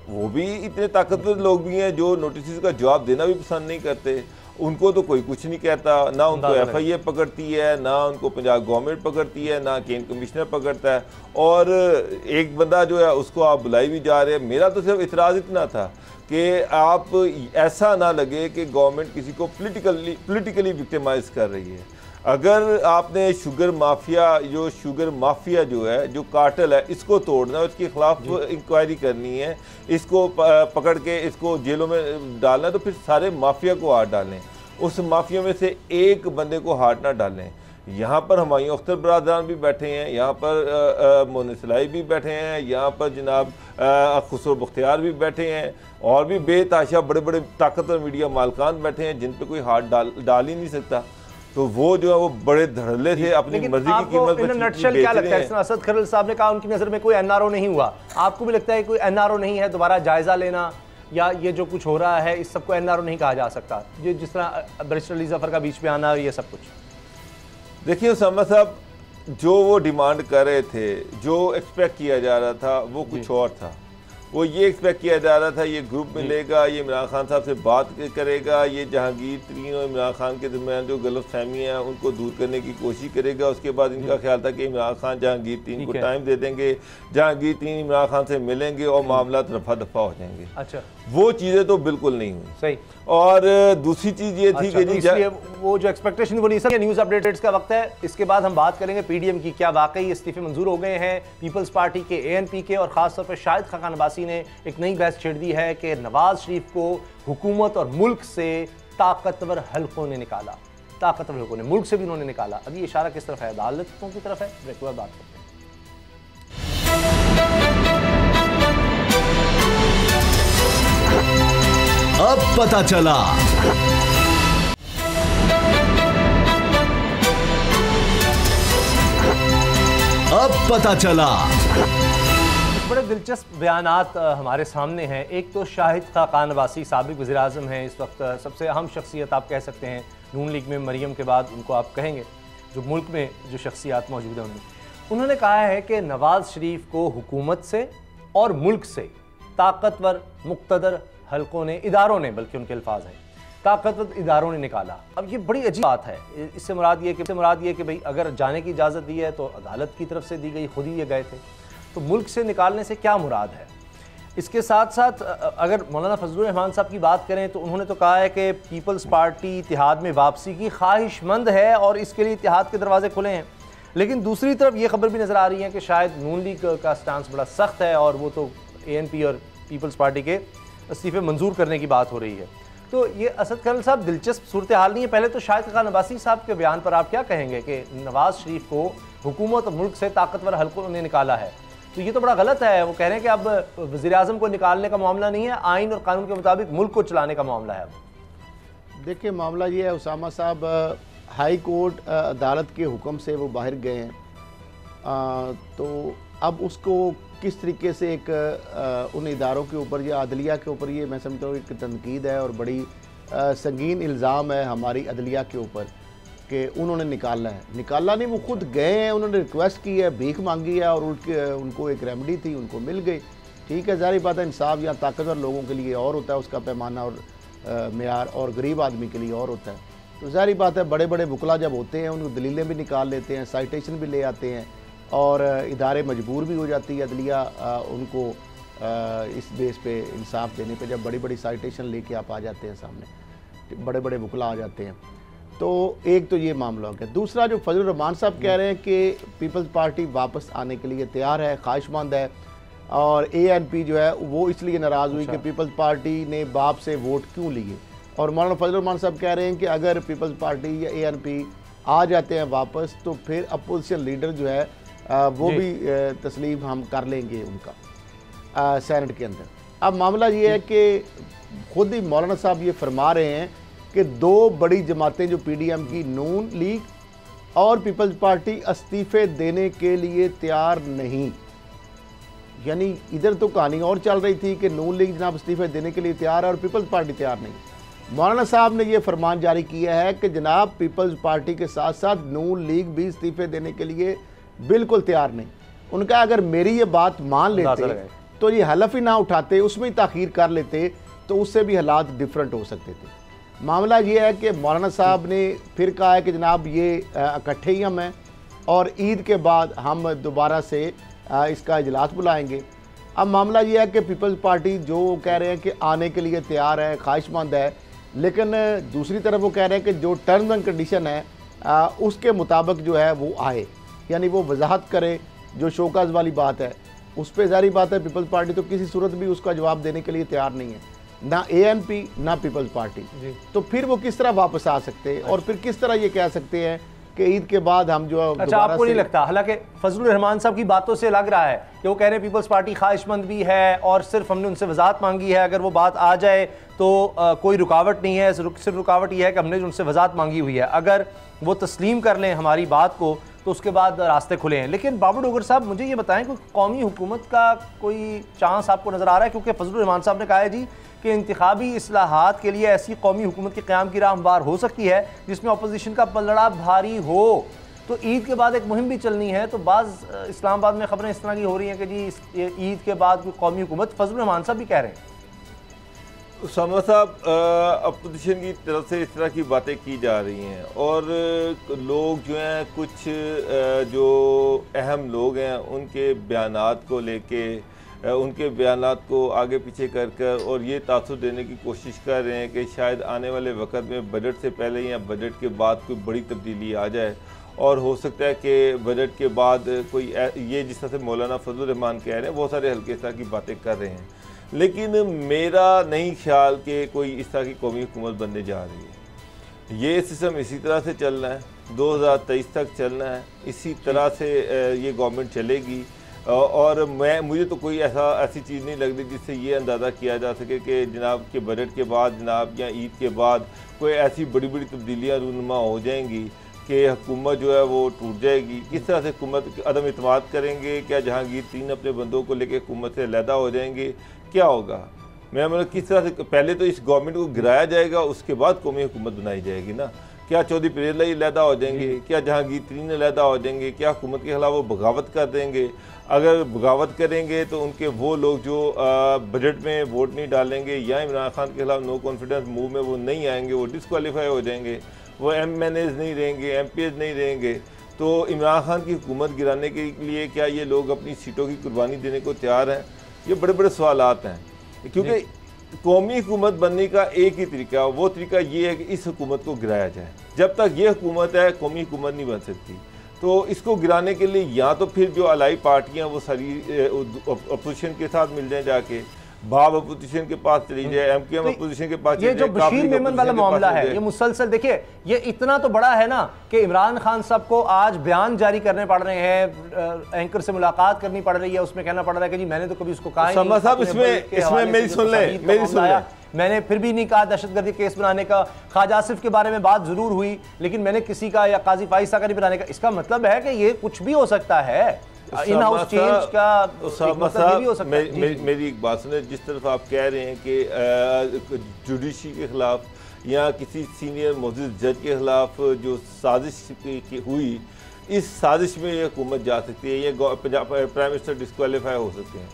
वो भी इतने ताकतवर लोग भी हैं जो नोटिस का जवाब देना भी पसंद नहीं करते, उनको तो कोई कुछ नहीं कहता, ना उनको FIA पकड़ती है, ना उनको पंजाब गवर्नमेंट पकड़ती है, ना केन कमिश्नर पकड़ता है। और एक बंदा जो है उसको आप बुलाई भी जा रहे हैं। मेरा तो सिर्फ इतराज़ इतना था कि आप ऐसा ना लगे कि गवर्नमेंट किसी को पोलिटिकली विक्टिमाइज कर रही है। अगर आपने शुगर माफिया जो है, जो कार्टेल है, इसको तोड़ना है, इसके खिलाफ इंक्वायरी करनी है, इसको पकड़ के इसको जेलों में डालना है, तो फिर सारे माफिया को हाथ डालें, उस माफिया में से एक बंदे को हाथ ना डालें। यहाँ पर हुमायूं अख्तर बरादरान भी बैठे हैं, यहाँ पर मोहन सलाई भी बैठे हैं, यहाँ पर जनाब खुसरो बख्तियार भी बैठे हैं, और भी बेताशा बड़े बड़े ताकतवर मीडिया मालकान बैठे हैं जिन पे कोई हाथ डाल ही नहीं सकता। तो वो जो है वो बड़े धड़ल्ले से अपनी मर्जी की कीमत पर नटशल क्या लगता है? असद खरल साहब ने कहा उनकी नज़र में कोई एनआरओ नहीं हुआ, आपको भी लगता है कोई एनआरओ नहीं है? दोबारा जायजा लेना या ये जो कुछ हो रहा है इस सबको एनआरओ नहीं कहा जा सकता, ये जिस तरह बैरिस्टर अली जफर का बीच में आना, ये सब कुछ? देखिए उसामा साहब, जो वो डिमांड कर रहे थे, जो एक्सपेक्ट किया जा रहा था, वो कुछ और था। वो ये एक्सपेक्ट किया जा रहा था ये ग्रुप मिलेगा, ये इमरान खान साहब से बात करेगा, ये जहांगीर तरीन और इमरान खान के दरमियान जो गलत फहमी है उनको दूर करने की कोशिश करेगा। उसके बाद इनका ख्याल था कि इमरान खान जहांगीर तरीन को टाइम दे देंगे, जहांगीर तरीन इमरान खान से मिलेंगे और मामला रफा दफा हो जाएंगे। अच्छा, वो चीज़ें तो बिल्कुल नहीं हुई। सही। और दूसरी चीज़ ये थी कि इसलिए वो जो एक्सपेक्टेशन वो नहीं, सब न्यूज़ अपडेट्स का वक्त है। इसके बाद हम बात करेंगे पीडीएम की, क्या वाकई इस्तीफे मंजूर हो गए हैं पीपल्स पार्टी के, एएनपी के, और खासतौर पर शाहिद खाकान अब्बासी ने एक नई बहस छेड़ दी है कि नवाज शरीफ को हुकूमत और मुल्क से ताकतवर हल्कों ने निकाला, ताकतवर हल्कों ने, मुल्क से भी उन्होंने निकाला। अब ये इशारा किस तरफ है? अदालतों की तरफ है? ब्रेक के बाद बात करते हैं। अब पता चला। अब पता चला। बड़े दिलचस्प बयानात हमारे सामने हैं। एक तो शाहिद खाकान अब्बासी साबिक वज़ीर-ए-आज़म हैं, इस वक्त सबसे अहम शख्सियत आप कह सकते हैं नून लीग में, मरियम के बाद उनको आप कहेंगे, जो मुल्क में जो शख्सियात मौजूद हैं उनमें। उन्होंने कहा है कि नवाज शरीफ को हुकूमत से और मुल्क से ताकतवर मुक़्तदर हल्कों ने, इदारों ने, बल्कि उनके अल्फाज हैं, ताकतवर इदारों ने निकाला। अब ये बड़ी अजीब बात है। इससे मुराद ये कि भाई अगर जाने की इजाज़त दी है तो अदालत की तरफ से दी गई, खुद ही ये गए थे, तो मुल्क से निकालने से क्या मुराद है? इसके साथ साथ अगर मौलाना फजलुर रहमान साहब की बात करें तो उन्होंने तो कहा है कि पीपल्स पार्टी इतिहाद में वापसी की ख्वाहिशमंद है और इसके लिए इतिहाद के दरवाजे खुले हैं। लेकिन दूसरी तरफ ये खबर भी नज़र आ रही है कि शायद नून लीग का स्टांस बड़ा सख्त है और वो तो एएनपी और पीपल्स पार्टी के इस्तीफे मंजूर करने की बात हो रही है। तो ये असद खरल साहब दिलचस्प सूरत हाल नहीं है। पहले तो शाहिद खाकान अब्बासी साहब के बयान पर आप क्या कहेंगे कि नवाज शरीफ को हुकूमत और मुल्क से ताकतवर हल्कों ने निकाला है, तो ये तो बड़ा गलत है। वो कह रहे हैं कि अब वज़ीर-ए-आज़म को निकालने का मामला नहीं है, आइन और कानून के मुताबिक मुल्क को चलाने का मामला है। अब देखिए मामला ये है उसामा साहब, हाई कोर्ट अदालत के हुक्म से वो बाहर गए हैं, तो अब उसको किस तरीके से एक उन इदारों के ऊपर या अदलिया के ऊपर, ये मैं समझता हूँ एक तनकीद है और बड़ी संगीन इल्ज़ाम है हमारी अदलिया के ऊपर कि उन्होंने निकाला नहीं, वो खुद गए हैं, उन्होंने रिक्वेस्ट की है, भीख मांगी है और उनको एक रेमेडी थी, उनको मिल गई। ठीक है, ज़ाहिर बात है इंसाफ या ताकतवर लोगों के लिए और होता है उसका पैमाना और मेयार, और गरीब आदमी के लिए और होता है। तो ज़ाहिर बात है बड़े बड़े वकला जब होते हैं उनको दलीलें भी निकाल लेते हैं, साइटेशन भी ले आते हैं और इदारे मजबूर भी हो जाती है अदलिया उनको इस बेस पे इंसाफ देने पे, जब बड़ी बड़ी साइटेशन लेके आप आ जाते हैं सामने, बड़े बड़े वकला आ जाते हैं। तो एक तो ये मामला हो गया। दूसरा जो फजलुर रहमान साहब कह रहे हैं कि पीपल्स पार्टी वापस आने के लिए तैयार है, ख्वाहिशमंद है, और एएनपी जो है वो इसलिए नाराज़ हुई कि पीपल्स पार्टी ने बाप से वोट क्यों लिए। और मौलाना फजलुर रहमान साहब कह रहे हैं कि अगर पीपल्स पार्टी या एएनपी आ जाते हैं वापस तो फिर अपोजिशन लीडर जो है वो भी तस्लीम हम कर लेंगे उनका सेनेट के अंदर। अब मामला ये है कि खुद ही मौलाना साहब ये फरमा रहे हैं कि दो बड़ी जमातें जो पीडीएम की, नून लीग और पीपल्स पार्टी, इस्तीफे देने के लिए तैयार नहीं। यानी इधर तो कहानी और चल रही थी कि नून लीग जनाब इस्तीफे देने के लिए तैयार है और पीपल्स पार्टी तैयार नहीं। मौलाना साहब ने यह फरमान जारी किया है कि जनाब पीपल्स पार्टी के साथ साथ नून लीग भी इस्तीफे देने के लिए बिल्कुल तैयार नहीं। उनका अगर मेरी ये बात मान लेते तो ये हलफ ही ना उठाते, उसमें ही ताखीर कर लेते, तो उससे भी हालात डिफरेंट हो सकते थे। मामला ये है कि मौलाना साहब ने फिर कहा है कि जनाब ये इकट्ठे ही हम हैं और ईद के बाद हम दोबारा से इसका इजलास बुलाएंगे। अब मामला ये है कि पीपल्स पार्टी जो कह रहे हैं कि आने के लिए तैयार है, ख्वाहिशमंद है, लेकिन दूसरी तरफ वो कह रहे हैं कि जो टर्म्स एंड कंडीशन है उसके मुताबिक जो है वो आए, यानी वो वजाहत करे। जो शोकाज वाली बात है उस पर जारी बात है, पीपल्स पार्टी तो किसी सूरत भी उसका जवाब देने के लिए तैयार नहीं है, ना ANP ना पीपल्स पार्टी। तो फिर वो किस तरह वापस आ सकते हैं और फिर किस तरह ये कह सकते हैं कि ईद के बाद हम जो अच्छा आपको नहीं लगता, हालांकि फजलुर रहमान साहब की बातों से लग रहा है कि वो कह रहे हैं पीपल्स पार्टी ख्वाहिशमंद भी है और सिर्फ हमने उनसे वजाहत मांगी है, अगर वो बात आ जाए तो कोई रुकावट नहीं है, सिर्फ रुकावट ये है कि हमने उनसे वजाहत मांगी हुई है, अगर वो तस्लीम कर लें हमारी बात को तो उसके बाद रास्ते खुले हैं। लेकिन बाबर डोगर साहब मुझे ये बताएं कि कौमी हुकूमत का कोई चांस आपको नज़र आ रहा है? क्योंकि फजलुर रहमान साहब ने कहा है जी कि इंतखाबी इस्लाहात के लिए ऐसी कौमी हुकूमत के क़याम की राह हमवार हो सकती है जिसमें अपोजिशन का पलड़ा भारी हो। तो ईद के बाद एक मुहिम भी चलनी है, तो बाज़ इस्लामाबाद में खबरें इस तरह की हो रही हैं कि जी ईद के बाद कोई कौमी हुकूमत, फजलुर रहमान साहब भी कह रहे हैं। उसामा साहब, अपोजिशन की तरफ से इस तरह की बातें की जा रही हैं और लोग जो हैं, कुछ जो अहम लोग हैं उनके बयानात को लेके, उनके बयानात को आगे पीछे कर और ये तासुर देने की कोशिश कर रहे हैं कि शायद आने वाले वक्त में बजट से पहले या बजट के बाद कोई बड़ी तब्दीली आ जाए और हो सकता है कि बजट के बाद कोई ये जिस तरह से मौलाना फजलुर रहमान कह रहे हैं बहुत सारे हल्के इस तरह की बातें कर रहे हैं, लेकिन मेरा नहीं ख्याल कि कोई इस तरह की कौमी हुकूमत बनने जा रही है। ये सिस्टम इसी तरह से चलना है, 2023 तक चलना है, इसी तरह से ये गवर्नमेंट चलेगी और मुझे तो कोई ऐसी चीज़ नहीं लग रही जिससे ये अंदाज़ा किया जा सके कि जनाब के बजट के बाद जनाब या ईद के बाद कोई ऐसी बड़ी बड़ी तब्दीलियाँ रूनुमा हो जाएंगी कि हुकूमत जो है वो टूट जाएगी। किस तरह से हुकूमत अदम इत्मीनान करेंगे? क्या जहांगीर 3 अपने बंदों को लेकर हुकूमत से अलहदा हो जाएंगे? क्या होगा? मैं मतलब किस तरह से पहले तो इस गवर्नमेंट को गिराया जाएगा, उसके बाद कौमी हुकूमत बनाई जाएगी ना। क्या चौधरी परेला अलहदा हो जाएंगे? क्या जहांगीर 3 अलहदा हो जाएंगे? क्या हुकूमत के खिलाफ वो बगावत कर देंगे? अगर बगावत करेंगे तो उनके वो लोग जो बजट में वोट नहीं डालेंगे या इमरान खान के खिलाफ नो कॉन्फिडेंस मूव में वो नहीं आएंगे, वो डिसक्वालीफाई हो जाएंगे, वो MNAs नहीं रहेंगे, MPs नहीं रहेंगे। तो इमरान खान की हुकूमत गिराने के लिए क्या ये लोग अपनी सीटों की कुर्बानी देने को तैयार हैं? ये बड़े बड़े सवालात हैं, क्योंकि कौमी हुकूमत बनने का एक ही तरीका, वो तरीका ये है कि इस हुकूमत को गिराया जाए। जब तक ये हुकूमत है कौमी हुकूमत नहीं बन सकती। तो इसको गिराने के लिए या तो फिर जो अलाई पार्टियाँ वो सारी अपोजिशन के साथ मिल जाएँ, जाके भाव अपोजिशन के पास चली जाए, MKM अपोजिशन के पास, ये जो बशीर मेमन वाला मामला है ये मुसलसल, देखिए ये इतना तो बड़ा है ना कि इमरान खान साहब को आज बयान जारी करने पड़ रहे हैं, एंकर से मुलाकात करनी पड़ रही है, उसमें कहना पड़ रहा है कि जी मैंने तो कभी उसको कहा ही नहीं। साहब इसमें मेरी सुन ले, मैंने फिर भी नहीं कहा दहशतगर्दी केस बनाने का। ख्वाजा आसिफ के बारे में बात जरूर हुई, लेकिन मैंने किसी का या काजी फाइसा का नहीं बनाने का। इसका मतलब है कि ये कुछ भी हो सकता है, इन हाउस चेंज का मतलब भी हो सकता है। मेरी एक बात सुने, जिस तरफ आप कह रहे हैं कि जुडिशरी के खिलाफ या किसी सीनियर मौजूद जज के खिलाफ जो साजिश हुई, इस साजिश में ये हुकूमत जा सकती है, ये प्राइम मिनिस्टर डिस्क्वालीफाई हो सकते हैं।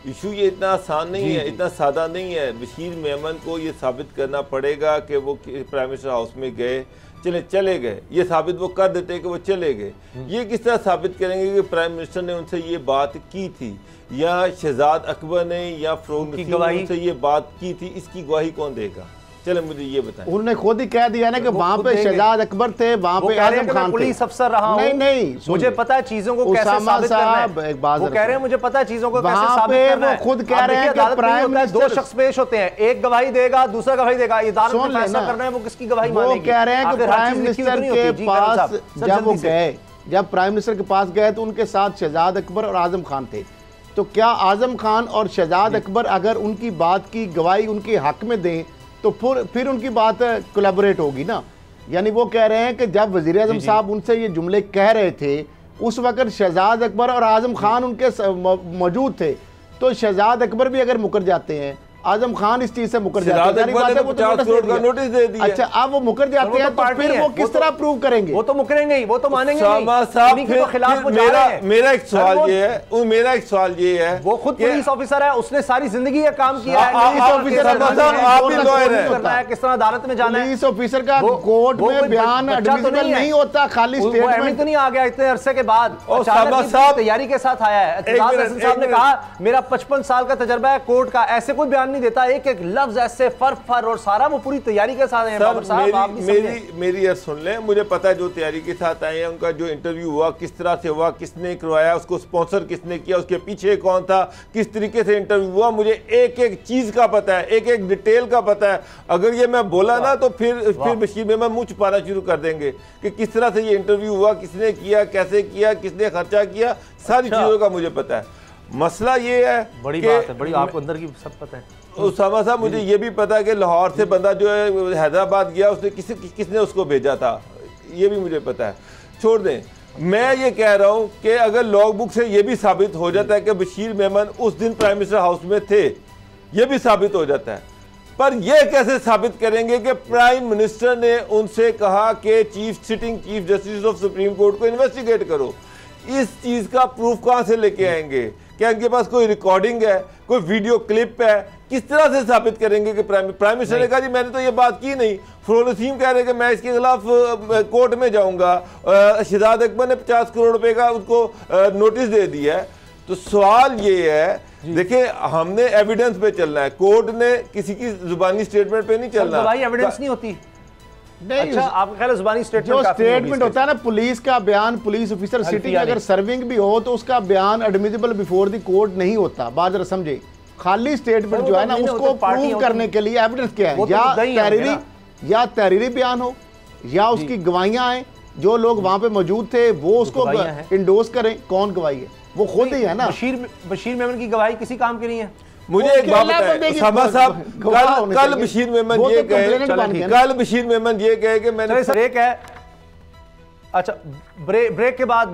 इशू ये इतना आसान नहीं है, इतना सादा नहीं है। बशीर मेमन को ये साबित करना पड़ेगा कि वो प्राइम मिनिस्टर हाउस में गए, चले गए, ये साबित वो कर देते हैं कि वो चले गए। ये किस तरह साबित करेंगे कि प्राइम मिनिस्टर ने उनसे ये बात की थी या शहजाद अकबर ने या फरोग नसीम ने उनसे ये बात की थी? इसकी गवाही कौन देगा? चले मुझे ये बताएं। उन्होंने खुद ही कह दिया ना कि वहाँ पे शहजाद अकबर थे, वहाँ पे आजम खान थे। पुलिस अफसर रहा हूं, नहीं मुझे पता है चीजों को कैसे साबित करना है। वो कह रहे हैं मुझे पता है चीजों को कैसे साबित करना है। खुद कह रहे हैं कि प्राइम मिनिस्टर 2 शख्स पेश होते हैं, एक गवाही देगा, दूसरा गवाही देगा, ये अदालत में फैसला करना है वो किसकी गवाही मानेगी। वो कह रहे हैं कि प्राइम मिनिस्टर के पास जब वो गए, जब प्राइम मिनिस्टर के पास गए तो उनके साथ शहजाद अकबर और आजम खान थे। तो क्या आजम खान और शहजाद अकबर अगर उनकी बात की गवाही उनके हक में दें तो फिर उनकी बात कोलैबोरेट होगी ना। यानी वो कह रहे हैं कि जब वज़ीर आज़म साहब उनसे ये जुमले कह रहे थे उस वक्त शहजाद अकबर और आजम खान उनके मौजूद थे। तो शहजाद अकबर भी अगर मुकर जाते हैं, आजम खान इस चीज से मुकर जाते हैं, नोटिस दे दिया। अच्छा, अब वो मुकर जाते हैं तो फिर वो किस तरह प्रूव करेंगे? वो तो मुकरेंगे ही, वो तो मानेंगे नहीं। मेरा एक सवाल ये है, मेरा एक सवाल ये है, वो खुद पुलिस ऑफिसर है, उसने सारी जिंदगी ये काम किया है। आप भी लॉयर हैं, किस तरह अदालत में जाना है। पुलिस ऑफिसर का कोर्ट में बयान एडमिसिबल नहीं होता, खाली स्टेटमेंट तो नहीं आ गया इतने अरसे के बाद, तैयारी के साथ आया है। साहब ने कहा मेरा 55 साल का तजर्बा है कोर्ट का, ऐसे कोई बयान ध्यान नहीं देता, एक एक लफ्ज ऐसे फर और सारा वो पूरी तैयारी के साथ हैं। बाबर साहब आप मेरी यार सुन लें, मुझे पता है जो तैयारी के साथ आए हैं, उनका जो इंटरव्यू हुआ किस तरह से हुआ, किसने करवाया, उसको स्पॉन्सर किसने किया, उसके पीछे कौन था, किस तरीके से इंटरव्यू हुआ, मुझे एक एक चीज का पता है, एक एक डिटेल का पता है। अगर ये मैं बोला ना तो फिर बशीर मेमन मुंह छुपाना शुरू कर देंगे कि किस तरह से ये इंटरव्यू हुआ, किसने किया, कैसे किया, किसने खर्चा किया, सारी चीजों का मुझे पता है। मसला ये है, बड़ी बात है, बड़ी आपको अंदर की सब पता है। उसामा साहब मुझे ये भी पता है कि लाहौर से बंदा जो है हैदराबाद गया, उसने किसने उसको भेजा था, ये भी मुझे पता है। छोड़ दें, मैं ये कह रहा हूं कि अगर लॉग बुक से ये भी साबित हो जाता है कि बशीर मेमन उस दिन प्राइम मिनिस्टर हाउस में थे, ये भी साबित हो जाता है, पर यह कैसे साबित करेंगे कि प्राइम मिनिस्टर ने उनसे कहा कि sitting chief justice of supreme court को इन्वेस्टिगेट करो? इस चीज का प्रूफ कहां से लेके आएंगे? क्या इनके पास कोई रिकॉर्डिंग है, कोई वीडियो क्लिप है? किस तरह से साबित करेंगे कि प्राइम मिनिस्टर ने कहा जी मैंने तो ये बात की नहीं? फरोल नसीम कह रहे हैं कि मैं इसके खिलाफ कोर्ट में जाऊंगा। शहजाद अकबर ने 50 करोड़ रुपए का उसको नोटिस दे दिया है। तो सवाल ये है, देखिए हमने एविडेंस पे चलना है, कोर्ट ने किसी की जुबानी स्टेटमेंट पे नहीं चलना। भाई एविडेंस नहीं होती। नहीं, अच्छा आपका ख्याल है जुबानी जो स्टेटमेंट होता है ना, पुलिस का बयान, पुलिस ऑफिसर सिटिंग अगर सर्विंग भी हो तो उसका बयान एडमिसिबल बिफोर द कोर्ट नहीं होता। बात जरा समझे, खाली स्टेटमेंट जो है ना उसको प्रूव करने के लिए एविडेंस क्या है? या तहरीरी बयान हो या उसकी गवाहियां आए, जो लोग वहां पे मौजूद थे वो उसको इंडोर्स करें। कौन गवाही है? वो खुद ही है ना। बशीर मेमन की गवाही किसी काम की नहीं है। मुझे एक बात बताएं साहब, कल बशीर मेमन ये कहे, कल बशीर मेमन ये कहे कि मैंने ब्रेक है। अच्छा ब्रेक के बाद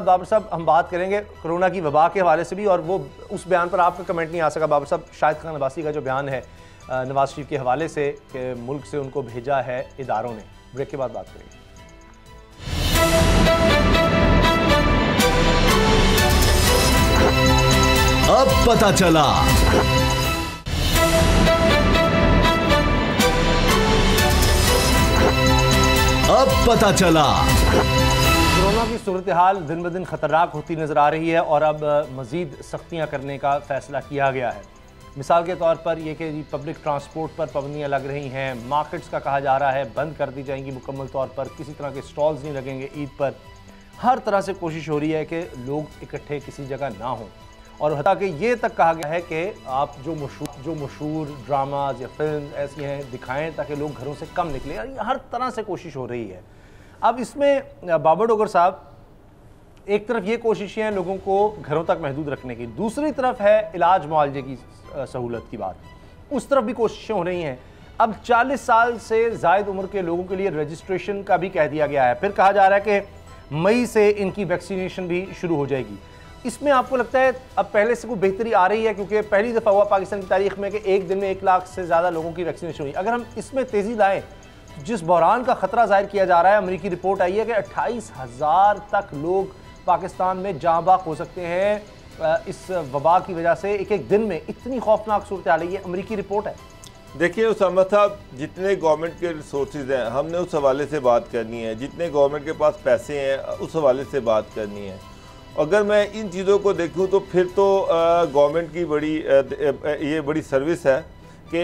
बाबर साहब हम बात करेंगे कोरोना की वबा के हवाले से भी, और वो उस बयान पर आपका कमेंट नहीं आ सका बाबर साहब। शाहिद खान अब्बासी का जो बयान है नवाज शरीफ के हवाले से कि मुल्क से उनको भेजा है इदारों ने, ब्रेक के बाद बात करेंगे। अब पता चला। अब पता चला। कोरोना की सूरत हाल दिन ब दिन खतरनाक होती नजर आ रही है और अब मजीद सख्तियां करने का फैसला किया गया है। मिसाल के तौर पर यह कि पब्लिक ट्रांसपोर्ट पर पाबंदियां लग रही हैं, मार्केट्स का कहा जा रहा है बंद कर दी जाएंगी मुकम्मल तौर पर, किसी तरह के स्टॉल्स नहीं लगेंगे ईद पर। हर तरह से कोशिश हो रही है कि लोग इकट्ठे किसी जगह ना हों, और हता कि ये तक कहा गया है कि आप जो मशहूर ड्रामाज या फिल्म ऐसी हैं दिखाएं ताकि लोग घरों से कम निकलें। हर तरह से कोशिश हो रही है। अब इसमें बाबर डोगर साहब, एक तरफ ये कोशिशें हैं लोगों को घरों तक महदूद रखने की, दूसरी तरफ है इलाज मुआवजे की सहूलत की बात, उस तरफ भी कोशिशें हो रही हैं। अब 40 साल से ज़ायद उम्र के लोगों के लिए रजिस्ट्रेशन का भी कह दिया गया है। फिर कहा जा रहा है कि मई से इनकी वैक्सीनेशन भी शुरू हो जाएगी। इसमें आपको लगता है अब पहले से कोई बेहतरी आ रही है? क्योंकि पहली दफ़ा हुआ पाकिस्तान की तारीख में कि एक दिन में 1 लाख से ज़्यादा लोगों की वैक्सीनेशन हुई। अगर हम इसमें तेज़ी लाएँ, जिस बहरान का ख़तरा जाहिर किया जा रहा है, अमेरिकी रिपोर्ट आई है कि 28,000 तक लोग पाकिस्तान में जाँ बाक हो सकते हैं इस वबा की वजह से। एक दिन में इतनी खौफनाक सूरत आ रही है, अमेरिकी रिपोर्ट है। देखिए उसामा साहब, जितने गवर्नमेंट के रिसोर्सेज हैं हमने उस हवाले से बात करनी है, जितने गवर्नमेंट के पास पैसे हैं उस हवाले से बात करनी है। अगर मैं इन चीज़ों को देखूं तो फिर तो गवर्नमेंट की ये बड़ी सर्विस है कि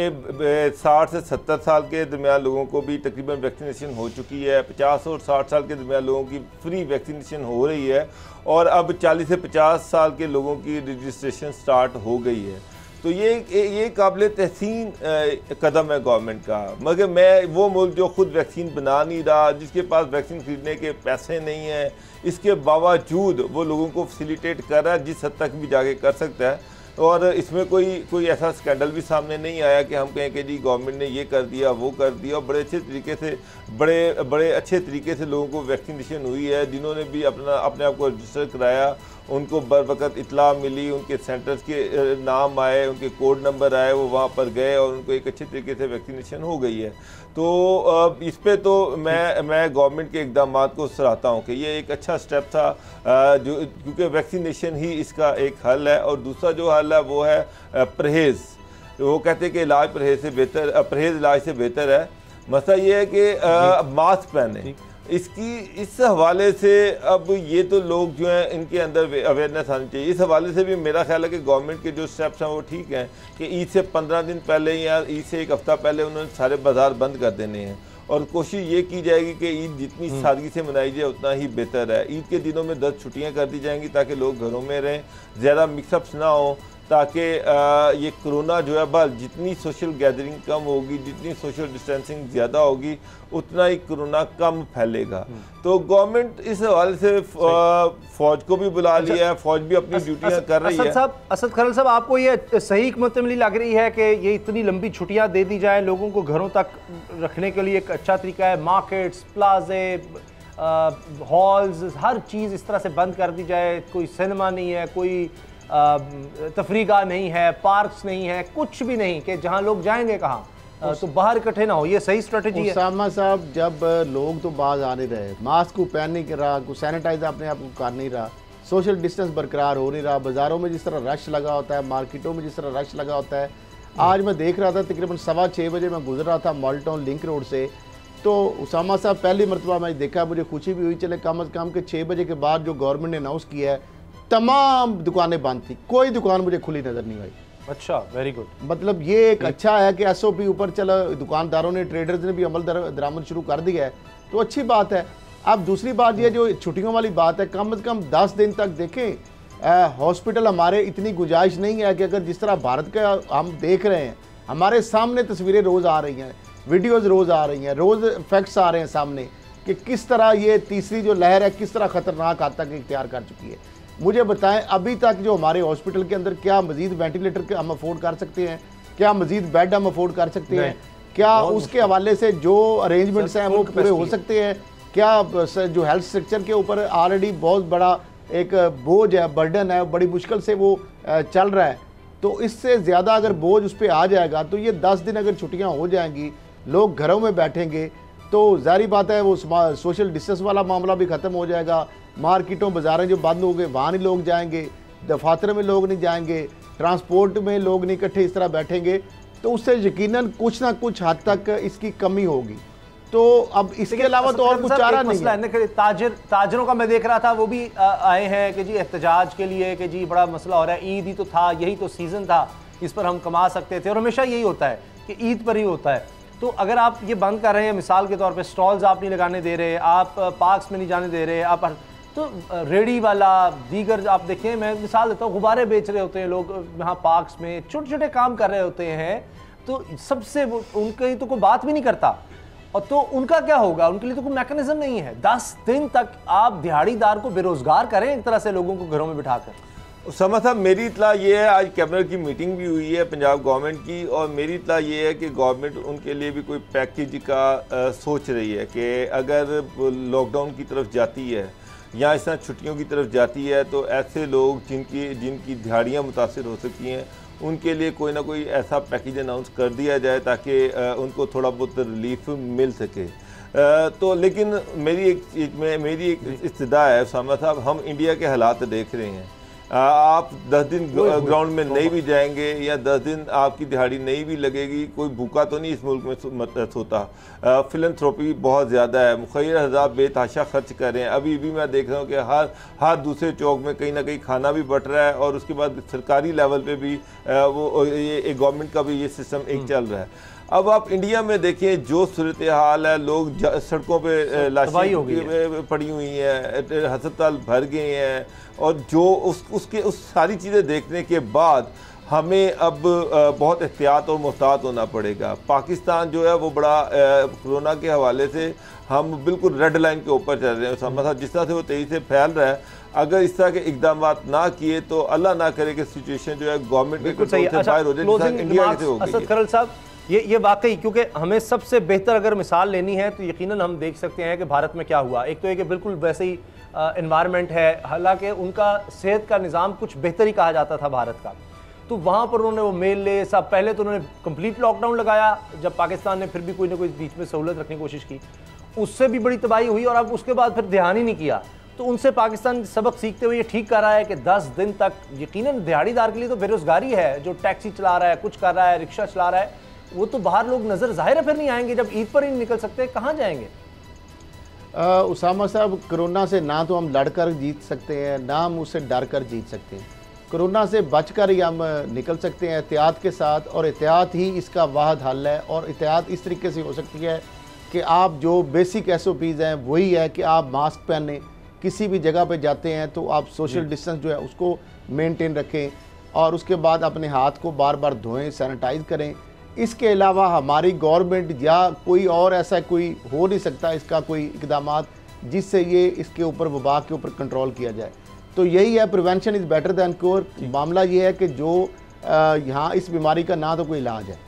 60 से 70 साल के दरमियान लोगों को भी तकरीबन वैक्सीनेशन हो चुकी है, 50 और 60 साल के दरमियान लोगों की फ्री वैक्सीनेशन हो रही है, और अब 40 से 50 साल के लोगों की रजिस्ट्रेशन स्टार्ट हो गई है। तो ये काबिल तहसीन कदम है गवर्नमेंट का। मगर मैं वो मुल्क जो खुद वैक्सीन बना नहीं रहा, जिसके पास वैक्सीन खरीदने के पैसे नहीं हैं, इसके बावजूद वो लोगों को फैसिलिटेट कर रहा है जिस हद तक भी जाके कर सकता है। और इसमें कोई ऐसा स्कैंडल भी सामने नहीं आया कि हम कहें कि जी गवर्नमेंट ने ये कर दिया वो कर दिया। और बड़े अच्छे तरीके से बड़े अच्छे तरीके से लोगों को वैक्सीनेशन हुई है। जिन्होंने भी अपने आप को रजिस्टर कराया उनको बर वक़्त इतला मिली, उनके सेंटर्स के नाम आए, उनके कोड नंबर आए, वो वहाँ पर गए और उनको एक अच्छे तरीके से वैक्सीनेशन हो गई है। तो इस पे तो मैं गवर्नमेंट के इक़दाम को सराहता हूँ कि ये एक अच्छा स्टेप था, जो क्योंकि वैक्सीनेशन ही इसका एक हल है। और दूसरा जो हल है वो है परहेज़। वो कहते हैं कि इलाज परहेज़ इलाज से बेहतर है। मसला ये है कि मास्क पहने। इसकी इस हवाले से अब ये तो लोग जो हैं इनके अंदर अवेयरनेस आनी चाहिए। इस हवाले से भी मेरा ख्याल है कि गवर्नमेंट के जो स्टेप्स हैं वो ठीक हैं कि ईद से 15 दिन पहले या ईद से एक हफ़्ता पहले उन्होंने सारे बाज़ार बंद कर देने हैं और कोशिश ये की जाएगी कि ईद जितनी सादगी से मनाई जाए उतना ही बेहतर है। ईद के दिनों में 10 छुट्टियाँ कर दी जाएंगी ताकि लोग घरों में रहें, ज़्यादा मिक्सअप्स ना हो, ताकि ये कोरोना जो है बस जितनी सोशल गैदरिंग कम होगी, जितनी सोशल डिस्टेंसिंग ज़्यादा होगी, उतना ही कोरोना कम फैलेगा। तो गवर्नमेंट इस हवाले से फौज को भी बुला लिया है, फौज भी अपनी ड्यूटियाँ कर रही है। असद खरल साहब, आपको ये सही हिकमत अमली लग रही है कि ये इतनी लंबी छुट्टियाँ दे दी जाएँ, लोगों को घरों तक रखने के लिए एक अच्छा तरीका है? मार्केट्स, प्लाजे, हॉल्स, हर चीज़ इस तरह से बंद कर दी जाए, कोई सिनेमा नहीं है, कोई तफरीगाह नहीं है, पार्क्स नहीं है, कुछ भी नहीं, कि जहां लोग जाएंगे कहाँ, तो बाहर इकट्ठे ना हो। ये सही स्ट्रेटजी है? उसामा साहब, जब लोग तो बाहर आ नहीं रहे, मास्क को पहन नहीं रहा, कोई सैनिटाइज अपने आप को कर नहीं रहा, सोशल डिस्टेंस बरकरार हो नहीं रहा, बाज़ारों में जिस तरह रश लगा होता है, मार्केटों में जिस तरह रश लगा होता है। आज मैं देख रहा था तकरीबन 6:15 बजे मैं गुजर रहा था मॉल टाउन लिंक रोड से, तो उसामा साहब पहली मरतबा मैं देखा, मुझे खुशी भी हुई, चले कम अज़ कम के 6 बजे के बाद जो गवर्नमेंट ने अनाउंस किया है तमाम दुकानें बंद थी, कोई दुकान मुझे खुली नज़र नहीं आई। अच्छा, वेरी गुड। मतलब ये एक अच्छा है कि SOP ऊपर चला, दुकानदारों ने, ट्रेडर्स ने भी अमल दरामद शुरू कर दिया है, तो अच्छी बात है। अब दूसरी बात ये जो छुट्टियों वाली बात है, कम से कम 10 दिन तक देखें, हॉस्पिटल हमारे इतनी गुंजाइश नहीं है कि अगर जिस तरह भारत का हम देख रहे हैं, हमारे सामने तस्वीरें रोज़ आ रही हैं, वीडियोज़ रोज़ आ रही हैं, रोज़ फैक्ट्स आ रहे हैं सामने कि किस तरह ये तीसरी जो लहर है किस तरह ख़तरनाक हद तक इख्तियार कर चुकी है। मुझे बताएं, अभी तक जो हमारे हॉस्पिटल के अंदर क्या मजीद वेंटिलेटर के हम अफोर्ड कर सकते हैं, क्या मजीद बेड हम अफोर्ड कर सकते हैं, क्या उसके हवाले से जो अरेंजमेंट्स हैं वो पूरे हो सकते हैं, क्या जो हेल्थ स्ट्रक्चर के ऊपर ऑलरेडी बहुत बड़ा एक बोझ है, बर्डन है, बड़ी मुश्किल से वो चल रहा है, तो इससे ज़्यादा अगर बोझ उस पर आ जाएगा तो ये 10 दिन अगर छुट्टियाँ हो जाएंगी, लोग घरों में बैठेंगे, तो जारी बात है वो सोशल डिस्टेंस वाला मामला भी ख़त्म हो जाएगा। मार्केटों बाज़ारें जो बंद हो गए वहाँ नहीं लोग जाएंगे, दफातर में लोग नहीं जाएंगे, ट्रांसपोर्ट में लोग नहीं इकट्ठे इस तरह बैठेंगे, तो उससे यकीनन कुछ ना कुछ हद तक इसकी कमी होगी। तो अब इसके अलावा तो और कुछ चारा नहीं है। ताजरों का मैं देख रहा था, वो भी आए हैं कि जी एहतजाज के लिए कि जी बड़ा मसला हो रहा है, ईद ही तो था, यही तो सीज़न था, इस पर हम कमा सकते थे, और हमेशा यही होता है कि ईद पर ही होता है। तो अगर आप ये बंद कर रहे हैं, मिसाल के तौर पे स्टॉल्स आप नहीं लगाने दे रहे, आप पार्क्स में नहीं जाने दे रहे, आप तो रेडी वाला दीगर आप देखें, मैं मिसाल देता हूँ, गुब्बारे बेच रहे होते हैं लोग यहाँ पार्क्स में, छोटे छोटे काम कर रहे होते हैं, तो सबसे उनकी तो कोई बात भी नहीं करता, और तो उनका क्या होगा? उनके लिए तो कोई मैकेनिज्म नहीं है। 10 दिन तक आप दिहाड़ीदार को बेरोजगार करें एक तरह से, लोगों को घरों में बिठाकर। उसामा साहब, मेरी इतला ये है, आज कैबिनेट की मीटिंग भी हुई है पंजाब गवर्नमेंट की, और मेरी इतला ये है कि गवर्नमेंट उनके लिए भी कोई पैकेज का सोच रही है कि अगर लॉकडाउन की तरफ जाती है या इस तरह छुट्टियों की तरफ जाती है, तो ऐसे लोग जिनकी दिहाड़ियाँ मुतासिर हो सकती हैं, उनके लिए कोई ना कोई ऐसा पैकेज अनाउंस कर दिया जाए ताकि उनको थोड़ा बहुत रिलीफ मिल सके। तो लेकिन मेरी एक चीज़ में मेरी एक इस्तदा है उसामा साहब, हम इंडिया के हालात देख रहे हैं। आप 10 दिन ग्राउंड में नहीं भी जाएंगे या 10 दिन आपकी दिहाड़ी नहीं भी लगेगी, कोई भूखा तो नहीं इस मुल्क में सोता। फिलंथ्रोपी बहुत ज़्यादा है, मुखैर हज़ाब बेतहाशा खर्च कर रहे हैं। अभी भी मैं देख रहा हूँ कि हर दूसरे चौक में कहीं ना कहीं खाना भी बट रहा है, और उसके बाद सरकारी लेवल पे भी वो ये गवर्नमेंट का भी ये सिस्टम एक चल रहा है। अब आप इंडिया में देखिए जो सूरत हाल है, लोग सड़कों पे लाशें पड़ी हुई हैं, अस्पताल भर गए हैं, और जो उस सारी चीज़ें देखने के बाद हमें अब बहुत एहतियात और मुहतात होना पड़ेगा। पाकिस्तान जो है वो बड़ा कोरोना के हवाले से हम बिल्कुल रेड लाइन के ऊपर चल रहे हैं। जिस तरह से वो तेज़ी से फैल रहा है, अगर इस तरह के इकदाम ना किए तो अल्लाह ना करे कि सिचुएशन जो है गवर्नमेंट के कंट्रोल से बाहर हो जाए, इंडिया से हो गई। असद खरल साहब, ये वाकई, क्योंकि हमें सबसे बेहतर अगर मिसाल लेनी है तो यकीनन हम देख सकते हैं कि भारत में क्या हुआ। एक तो ये कि बिल्कुल वैसे ही एनवायरनमेंट है, हालांकि उनका सेहत का निज़ाम कुछ बेहतर ही कहा जाता था भारत का, तो वहाँ पर उन्होंने वो मेले सब, पहले तो उन्होंने कंप्लीट लॉकडाउन लगाया, जब पाकिस्तान ने फिर भी कोई ना कोई बीच में सहूलत रखने की कोशिश की, उससे भी बड़ी तबाही हुई, और अब उसके बाद फिर ध्यान ही नहीं किया। तो उनसे पाकिस्तान सबक सीखते हुए ये ठीक कर रहा है कि 10 दिन तक यकीनन दिहाड़ीदार के लिए तो बेरोजगारी है, जो टैक्सी चला रहा है, कुछ कर रहा है, रिक्शा चला रहा है, वो तो बाहर लोग नज़र ज़ाहिर है फिर नहीं आएंगे, जब ईद पर ही नहीं निकल सकते, कहाँ जाएंगे? उसामा साहब, कोरोना से ना तो हम लड़कर जीत सकते हैं, ना हम उससे डर कर जीत सकते हैं। कोरोना से बचकर ही हम निकल सकते हैं एहतियात के साथ, और एहतियात ही इसका वाहिद हल है। और एहतियात इस तरीके से हो सकती है कि आप जो बेसिक SOPs हैं वही है कि आप मास्क पहने, किसी भी जगह पे जाते हैं तो आप सोशल डिस्टेंस जो है उसको मेंटेन रखें, और उसके बाद अपने हाथ को बार बार धोएं, सैनिटाइज करें। इसके अलावा हमारी गवर्नमेंट या कोई और ऐसा कोई हो नहीं सकता इसका कोई इकदामात जिससे ये इसके ऊपर वबा के ऊपर कंट्रोल किया जाए। तो यही है, prevention is better than cure. मामला ये है कि जो यहाँ इस बीमारी का ना तो कोई इलाज है,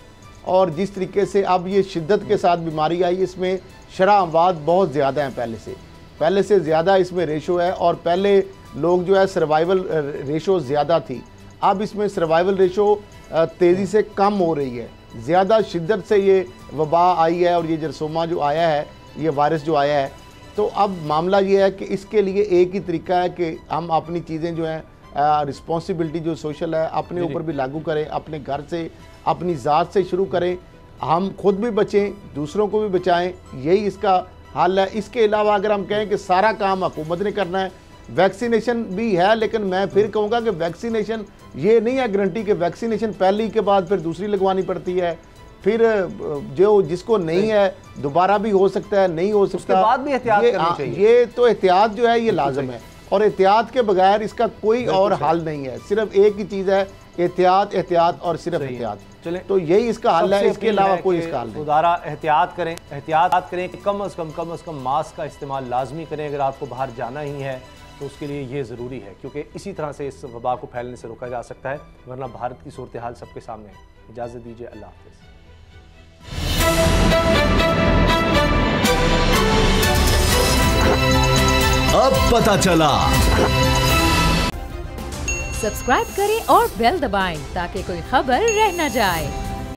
और जिस तरीके से अब ये शिद्दत के साथ बीमारी आई, इसमें शरह अमवात बहुत ज़्यादा हैं पहले से ज़्यादा इसमें रेशो है। और पहले लोग जो है सर्वाइवल रेशो ज़्यादा थी, अब इसमें सर्वाइवल रेशो तेज़ी से कम हो रही है। ज़्यादा शिद्दत से ये वबा आई है और ये जरसोमा जो आया है, ये वायरस जो आया है, तो अब मामला ये है कि इसके लिए एक ही तरीका है कि हम अपनी चीज़ें जो हैं रिस्पॉन्सिबिलिटी जो सोशल है अपने ऊपर भी लागू करें, अपने घर से, अपनी ज़ात से शुरू करें, हम खुद भी बचें, दूसरों को भी बचाएं, यही इसका हल है। इसके अलावा अगर हम कहें कि सारा काम हुकूमत ने करना है, वैक्सीनेशन भी है, लेकिन मैं फिर कहूँगा कि वैक्सीनेशन ये नहीं है गारंटी कि वैक्सीनेशन पहली के बाद फिर दूसरी लगवानी पड़ती है, फिर जो जिसको नहीं है दोबारा भी हो सकता है, नहीं हो सकता, उसके बाद भी एहतियात करनी चाहिए। ये तो एहतियात जो है ये लाजम है, और एहतियात के बगैर इसका कोई और हल नहीं है। सिर्फ एक ही चीज़ है, एहतियात, एहतियात और सिर्फ एहतियात। चले, तो यही इसका हल है, इसके अलावा कोई इसका हल नहीं। दोबारा एहतियात करें कि कम अज़ कम मास्क का इस्तेमाल लाजमी करें अगर आपको बाहर जाना ही है, तो उसके लिए ये ज़रूरी है, क्योंकि इसी तरह से इस वबा को फैलने से रोका जा सकता है, वरना भारत की सूरत हाल सबके सामने है। इजाज़त दीजिए, अल्लाह हाफ़िज़। अब पता चला। सब्सक्राइब करें और बेल दबाएं ताकि कोई खबर रह न जाए।